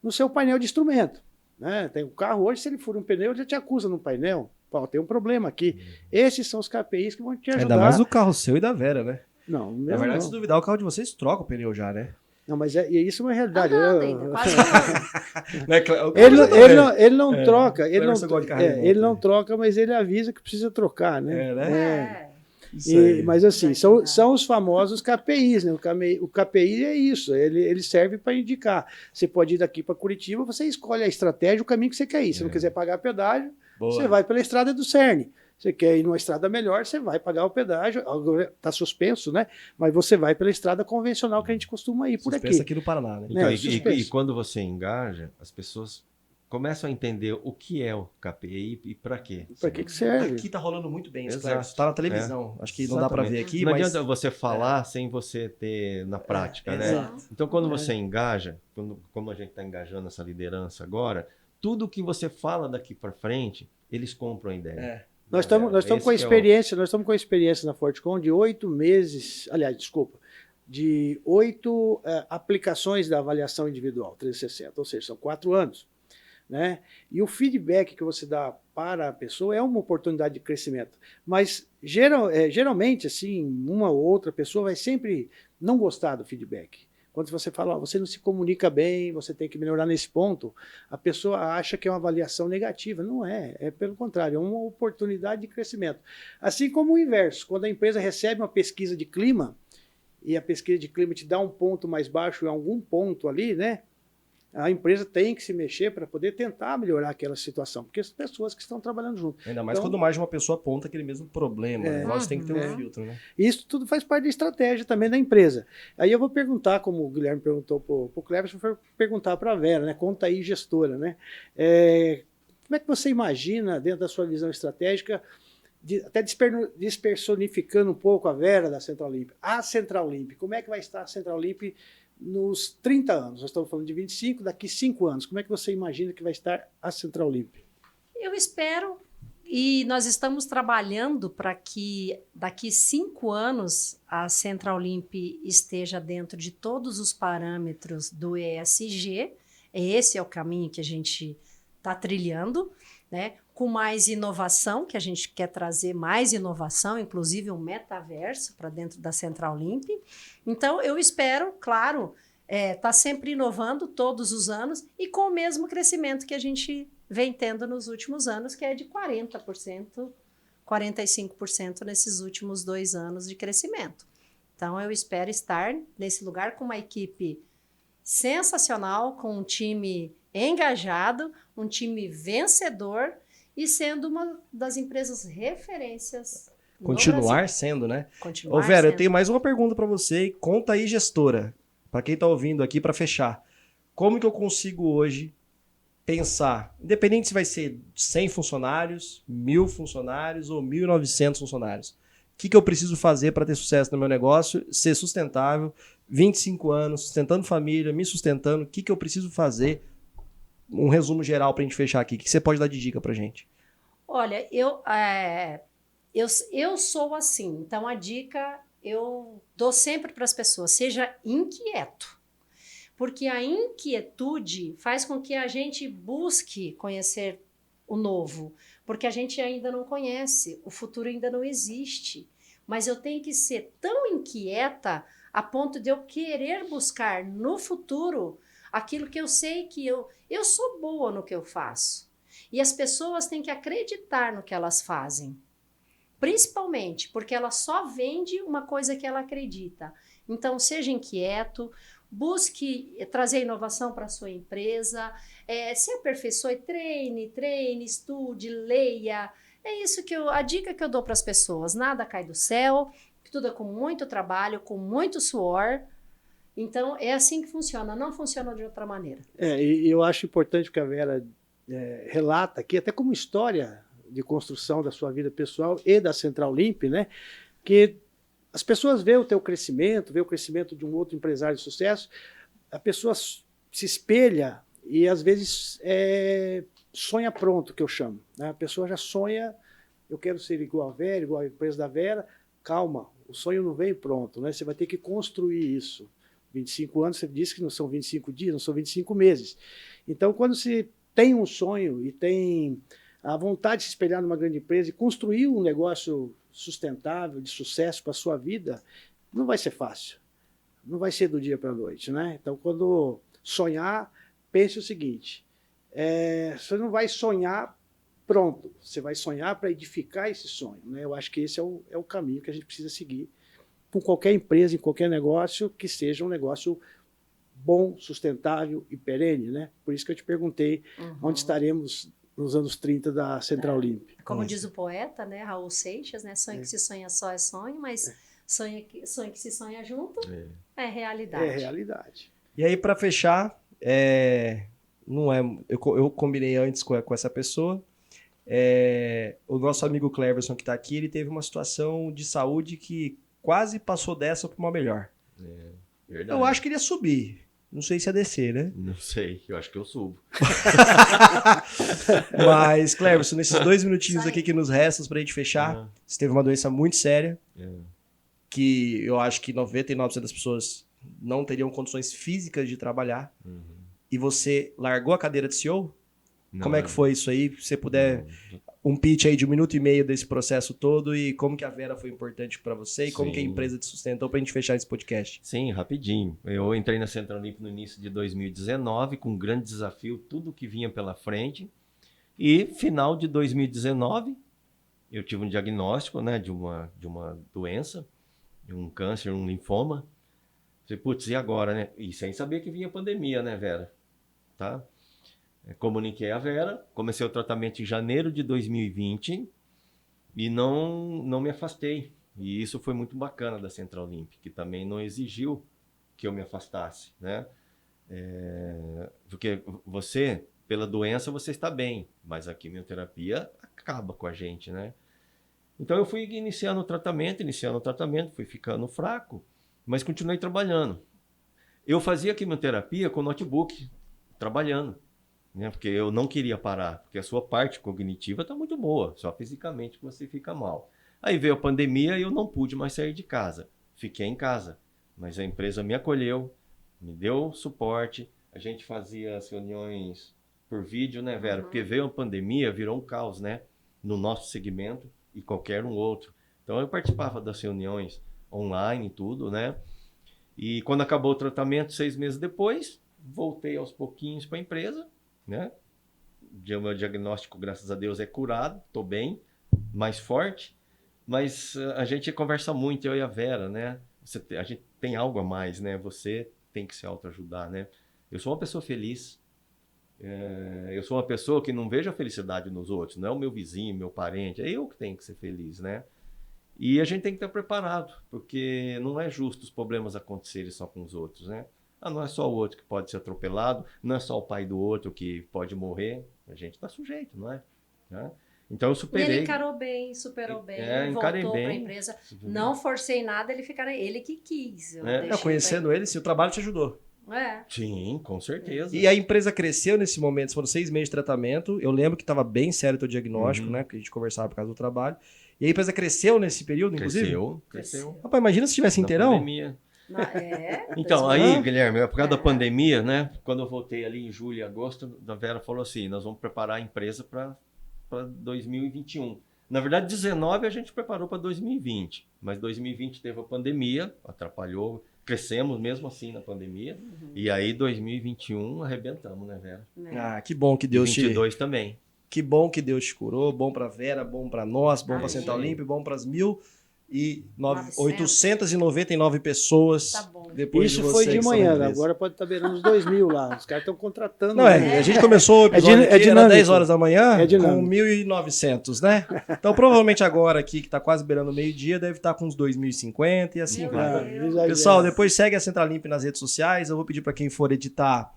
no seu painel de instrumento, né? Tem o carro hoje, se ele fura um pneu, ele já te acusa no painel. Pô, tem um problema aqui. Esses são os KPIs que vão te ajudar. Ainda mais o carro seu e da Vera, né? Não, na verdade, se duvidar, o carro de vocês troca o pneu já, né? Não, mas isso é uma realidade. Ainda, quase Ele não troca, ele não troca, mas ele avisa que precisa trocar, né? Mas assim, são os famosos KPIs, né? O KPI é isso, ele serve para indicar. Você pode ir daqui para Curitiba, você escolhe a estratégia, o caminho que você quer ir. Se não quiser pagar pedágio, você vai pela estrada do Cerne. Você quer ir numa estrada melhor, você vai pagar o pedágio, está suspenso, né? Mas você vai pela estrada convencional que a gente costuma ir por aqui. Suspenso aqui no Paraná, né? Então, e quando você engaja, as pessoas começam a entender o que é o KPI e para quê. Para que serve? Aqui tá rolando muito bem isso, Exato. está na televisão. Acho que não dá para ver aqui, não mas... adianta você falar sem você ter na prática, né? Exato. Então, quando você engaja, como a gente está engajando essa liderança agora, tudo que você fala daqui para frente, eles compram a ideia. Nós estamos com a experiência, nós estamos com a experiência na Fortecom de 8 meses, aliás, desculpa, de 8 aplicações da avaliação individual 360, ou seja, são 4 anos, né? E o feedback que você dá para a pessoa é uma oportunidade de crescimento, mas geralmente, assim, uma ou outra pessoa vai sempre não gostar do feedback. Quando você fala, você não se comunica bem, você tem que melhorar nesse ponto, a pessoa acha que é uma avaliação negativa. Não é pelo contrário, é uma oportunidade de crescimento. Assim como o inverso, quando a empresa recebe uma pesquisa de clima, e a pesquisa de clima te dá um ponto mais baixo em algum ponto ali, né? A empresa tem que se mexer para poder tentar melhorar aquela situação, porque as pessoas que estão trabalhando junto. Ainda mais quando mais de uma pessoa aponta aquele mesmo problema. O negócio tem que ter um filtro, né? Isso tudo faz parte da estratégia também da empresa. Aí eu vou perguntar, como o Guilherme perguntou para o Cleberson, foi perguntar para a Vera, né? Conta aí, gestora, né? Como é que você imagina, dentro da sua visão estratégica, até despersonificando um pouco a Vera da Central Limp, a Central Limp, como é que vai estar a Central Limp nos 30 anos? Nós estamos falando de 25, daqui 5 anos. Como é que você imagina que vai estar a Central Limp? Eu espero, e nós estamos trabalhando para que daqui 5 anos a Central Limp esteja dentro de todos os parâmetros do ESG. Esse é o caminho que a gente está trilhando, né? Com mais inovação, que a gente quer trazer mais inovação, inclusive um metaverso para dentro da Central Limp. Então, eu espero, claro, tá sempre inovando todos os anos e com o mesmo crescimento que a gente vem tendo nos últimos anos, que é de 40%, 45% nesses últimos 2 anos de crescimento. Então, eu espero estar nesse lugar com uma equipe sensacional, com um time engajado, um time vencedor, e sendo uma das empresas referências. Continuar sendo, né? Continuar Vera, sendo. eu tenho mais uma pergunta para você. E conta aí, gestora, para quem está ouvindo aqui, para fechar. Como que eu consigo hoje pensar, independente se vai ser 100 funcionários, 1.000 funcionários ou 1.900 funcionários, o que eu preciso fazer para ter sucesso no meu negócio, ser sustentável, 25 anos, sustentando família, me sustentando, o que eu preciso fazer? Um resumo geral para a gente fechar aqui. O que você pode dar de dica para gente? Olha, eu sou assim, então a dica eu dou sempre para as pessoas, seja inquieto, porque a inquietude faz com que a gente busque conhecer o novo, porque a gente ainda não conhece, o futuro ainda não existe, mas eu tenho que ser tão inquieta a ponto de eu querer buscar no futuro aquilo que eu sei que eu sou boa no que eu faço. E as pessoas têm que acreditar no que elas fazem. Principalmente porque ela só vende uma coisa que ela acredita. Então, seja inquieto, busque trazer inovação para a sua empresa, se aperfeiçoe, treine, estude, leia. É isso a dica que eu dou para as pessoas. Nada cai do céu, tudo é com muito trabalho, com muito suor. Então, é assim que funciona, não funciona de outra maneira. E eu acho importante o que a Vera relata aqui, até como história de construção da sua vida pessoal e da Central Limp, né? Que as pessoas veem o teu crescimento, veem o crescimento de um outro empresário de sucesso, a pessoa se espelha e às vezes sonha pronto, que eu chamo. Né? A pessoa já sonha, eu quero ser igual a Vera, igual a empresa da Vera. Calma, o sonho não vem pronto, né? Você vai ter que construir isso. 25 anos, você disse que não são 25 dias, não são 25 meses. Então, quando se tem um sonho e tem a vontade de se espelhar numa grande empresa e construir um negócio sustentável, de sucesso para a sua vida, não vai ser fácil. Não vai ser do dia para a noite, né? Então, quando sonhar, pense o seguinte, você não vai sonhar pronto, você vai sonhar para edificar esse sonho, né? Eu acho que esse é o caminho que a gente precisa seguir com qualquer empresa, em qualquer negócio, que seja um negócio bom, sustentável e perene, né? Por isso que eu te perguntei onde estaremos nos anos 30 da Central Limp. Como diz o poeta, né, Raul Seixas, né, sonho que se sonha só é sonho, mas sonho que se sonha junto é realidade. É realidade. E aí, para fechar, não é, eu combinei antes com essa pessoa, o nosso amigo Cleverson que está aqui, ele teve uma situação de saúde que quase passou dessa para uma melhor. Verdade. Eu acho que ele ia subir. Não sei se ia descer, né? Não sei, eu acho que eu subo. Mas, Cleverson, nesses 2 minutinhos aqui que nos restam pra gente fechar, você teve uma doença muito séria, que eu acho que 99% das pessoas não teriam condições físicas de trabalhar, e você largou a cadeira de CEO? Não, como é que foi isso aí? Se você puder, um pitch aí de 1 minuto e meio desse processo todo e como que a Vera foi importante para você e como que a empresa te sustentou pra gente fechar esse podcast. Sim, rapidinho. Eu entrei na Central Limp no início de 2019 com um grande desafio, tudo que vinha pela frente. E final de 2019, eu tive um diagnóstico, né, de uma doença, um câncer, um linfoma. Falei, putz, e agora, né? E sem saber que vinha pandemia, né, Vera? Tá? Comuniquei a Vera, comecei o tratamento em janeiro de 2020 e não me afastei. E isso foi muito bacana da Central Limp, que também não exigiu que eu me afastasse, né? Porque você, pela doença, você está bem, mas a quimioterapia acaba com a gente, né? Então eu fui iniciando o tratamento, fui ficando fraco, mas continuei trabalhando. Eu fazia quimioterapia com notebook, trabalhando. Né? Porque eu não queria parar, porque a sua parte cognitiva está muito boa, só fisicamente que você fica mal. Aí veio a pandemia e eu não pude mais sair de casa. Fiquei em casa, mas a empresa me acolheu, me deu suporte, a gente fazia as reuniões por vídeo, né, Vera? Porque veio a pandemia, virou um caos, né? No nosso segmento e qualquer um outro. Então eu participava das reuniões online e tudo, né? E quando acabou o tratamento, 6 meses depois, voltei aos pouquinhos para a empresa, né? O meu diagnóstico, graças a Deus, é curado, estou bem, mais forte, mas a gente conversa muito, eu e a Vera, né? A gente tem algo a mais, né? Você tem que se autoajudar, né? Eu sou uma pessoa feliz, eu sou uma pessoa que não vejo a felicidade nos outros, não é o meu vizinho, meu parente, é eu que tenho que ser feliz, né? E a gente tem que estar preparado, porque não é justo os problemas acontecerem só com os outros, né? não é só o outro que pode ser atropelado, não é só o pai do outro que pode morrer, a gente está sujeito, não é? Né? Então eu E superei. ele encarou bem, superou bem, encarei voltou para a bem. empresa. Não forcei nada, ele que quis. Conhecendo ele, se o trabalho te ajudou. Sim, com certeza. E a empresa cresceu nesse momento, foram 6 meses de tratamento. Eu lembro que estava bem sério o teu diagnóstico, né? Porque a gente conversava por causa do trabalho. E a empresa cresceu nesse período, inclusive? Cresceu. Rapaz, imagina se tivesse inteirão. Pandemia. Então, aí, Guilherme, por causa da pandemia, né? Quando eu voltei ali em julho e agosto, a Vera falou assim, nós vamos preparar a empresa para 2021. Na verdade, 19 a gente preparou para 2020, mas 2020 teve a pandemia, atrapalhou, crescemos mesmo assim na pandemia, e aí 2021 arrebentamos, né, Vera? Que bom que Deus 22 também. Que bom que Deus te curou, bom para Vera, bom para nós, bom para Central Limpo, bom para as 1.899 pessoas. Tá bom. Depois Isso de foi você, de que são manhã, ingleses. agora pode estar beirando os 2.000 lá. Os caras estão contratando. Não, a gente começou o episódio aqui, era dinâmico. 10 horas da manhã, É com dinâmico. 1.900, né? Então, provavelmente agora aqui, que tá quase beirando o meio-dia, deve estar com uns 2.050 e assim Meu vai. Deus. Pessoal, depois segue a Central Limpo nas redes sociais. Eu vou pedir para quem for editar.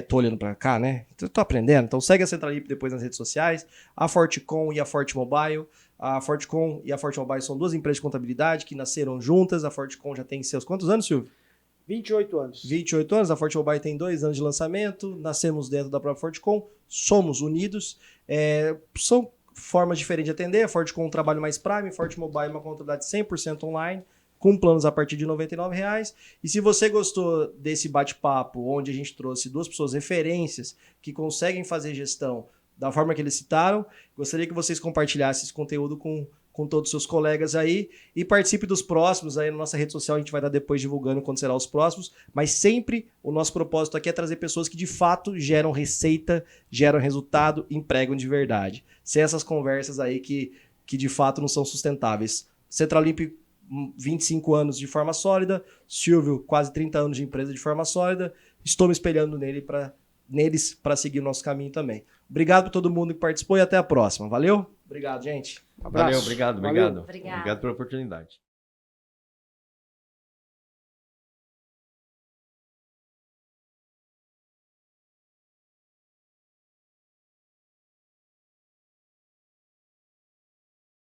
Tô olhando para cá, né? Tô aprendendo. Então segue a Central Limpo depois nas redes sociais. A Fortecom e a Forte Mobile. A Fortecom e a Forte Mobile são 2 empresas de contabilidade que nasceram juntas. A Fortecom já tem seus quantos anos, Silvio? 28 anos. 28 anos. A Forte Mobile tem 2 anos de lançamento. Nascemos dentro da própria Fortecom. Somos unidos. São formas diferentes de atender. A Fortecom é um trabalho mais Prime. A Forte Mobile é uma contabilidade 100% online, com planos a partir de R$ 99,00. E se você gostou desse bate-papo, onde a gente trouxe 2 pessoas referências que conseguem fazer gestão da forma que eles citaram, gostaria que vocês compartilhassem esse conteúdo com todos os seus colegas aí e participe dos próximos. Aí na nossa rede social a gente vai estar depois divulgando quando será os próximos, mas sempre o nosso propósito aqui é trazer pessoas que de fato geram receita, geram resultado, empregam de verdade. Sem essas conversas aí que de fato não são sustentáveis. Central Limpo, 25 anos de forma sólida, Silvio, quase 30 anos de empresa de forma sólida. Estou me espelhando neles para seguir o nosso caminho também. Obrigado por todo mundo que participou e até a próxima. Valeu? Obrigado, gente. Um abraço. Valeu, obrigado. Valeu. Obrigado pela oportunidade.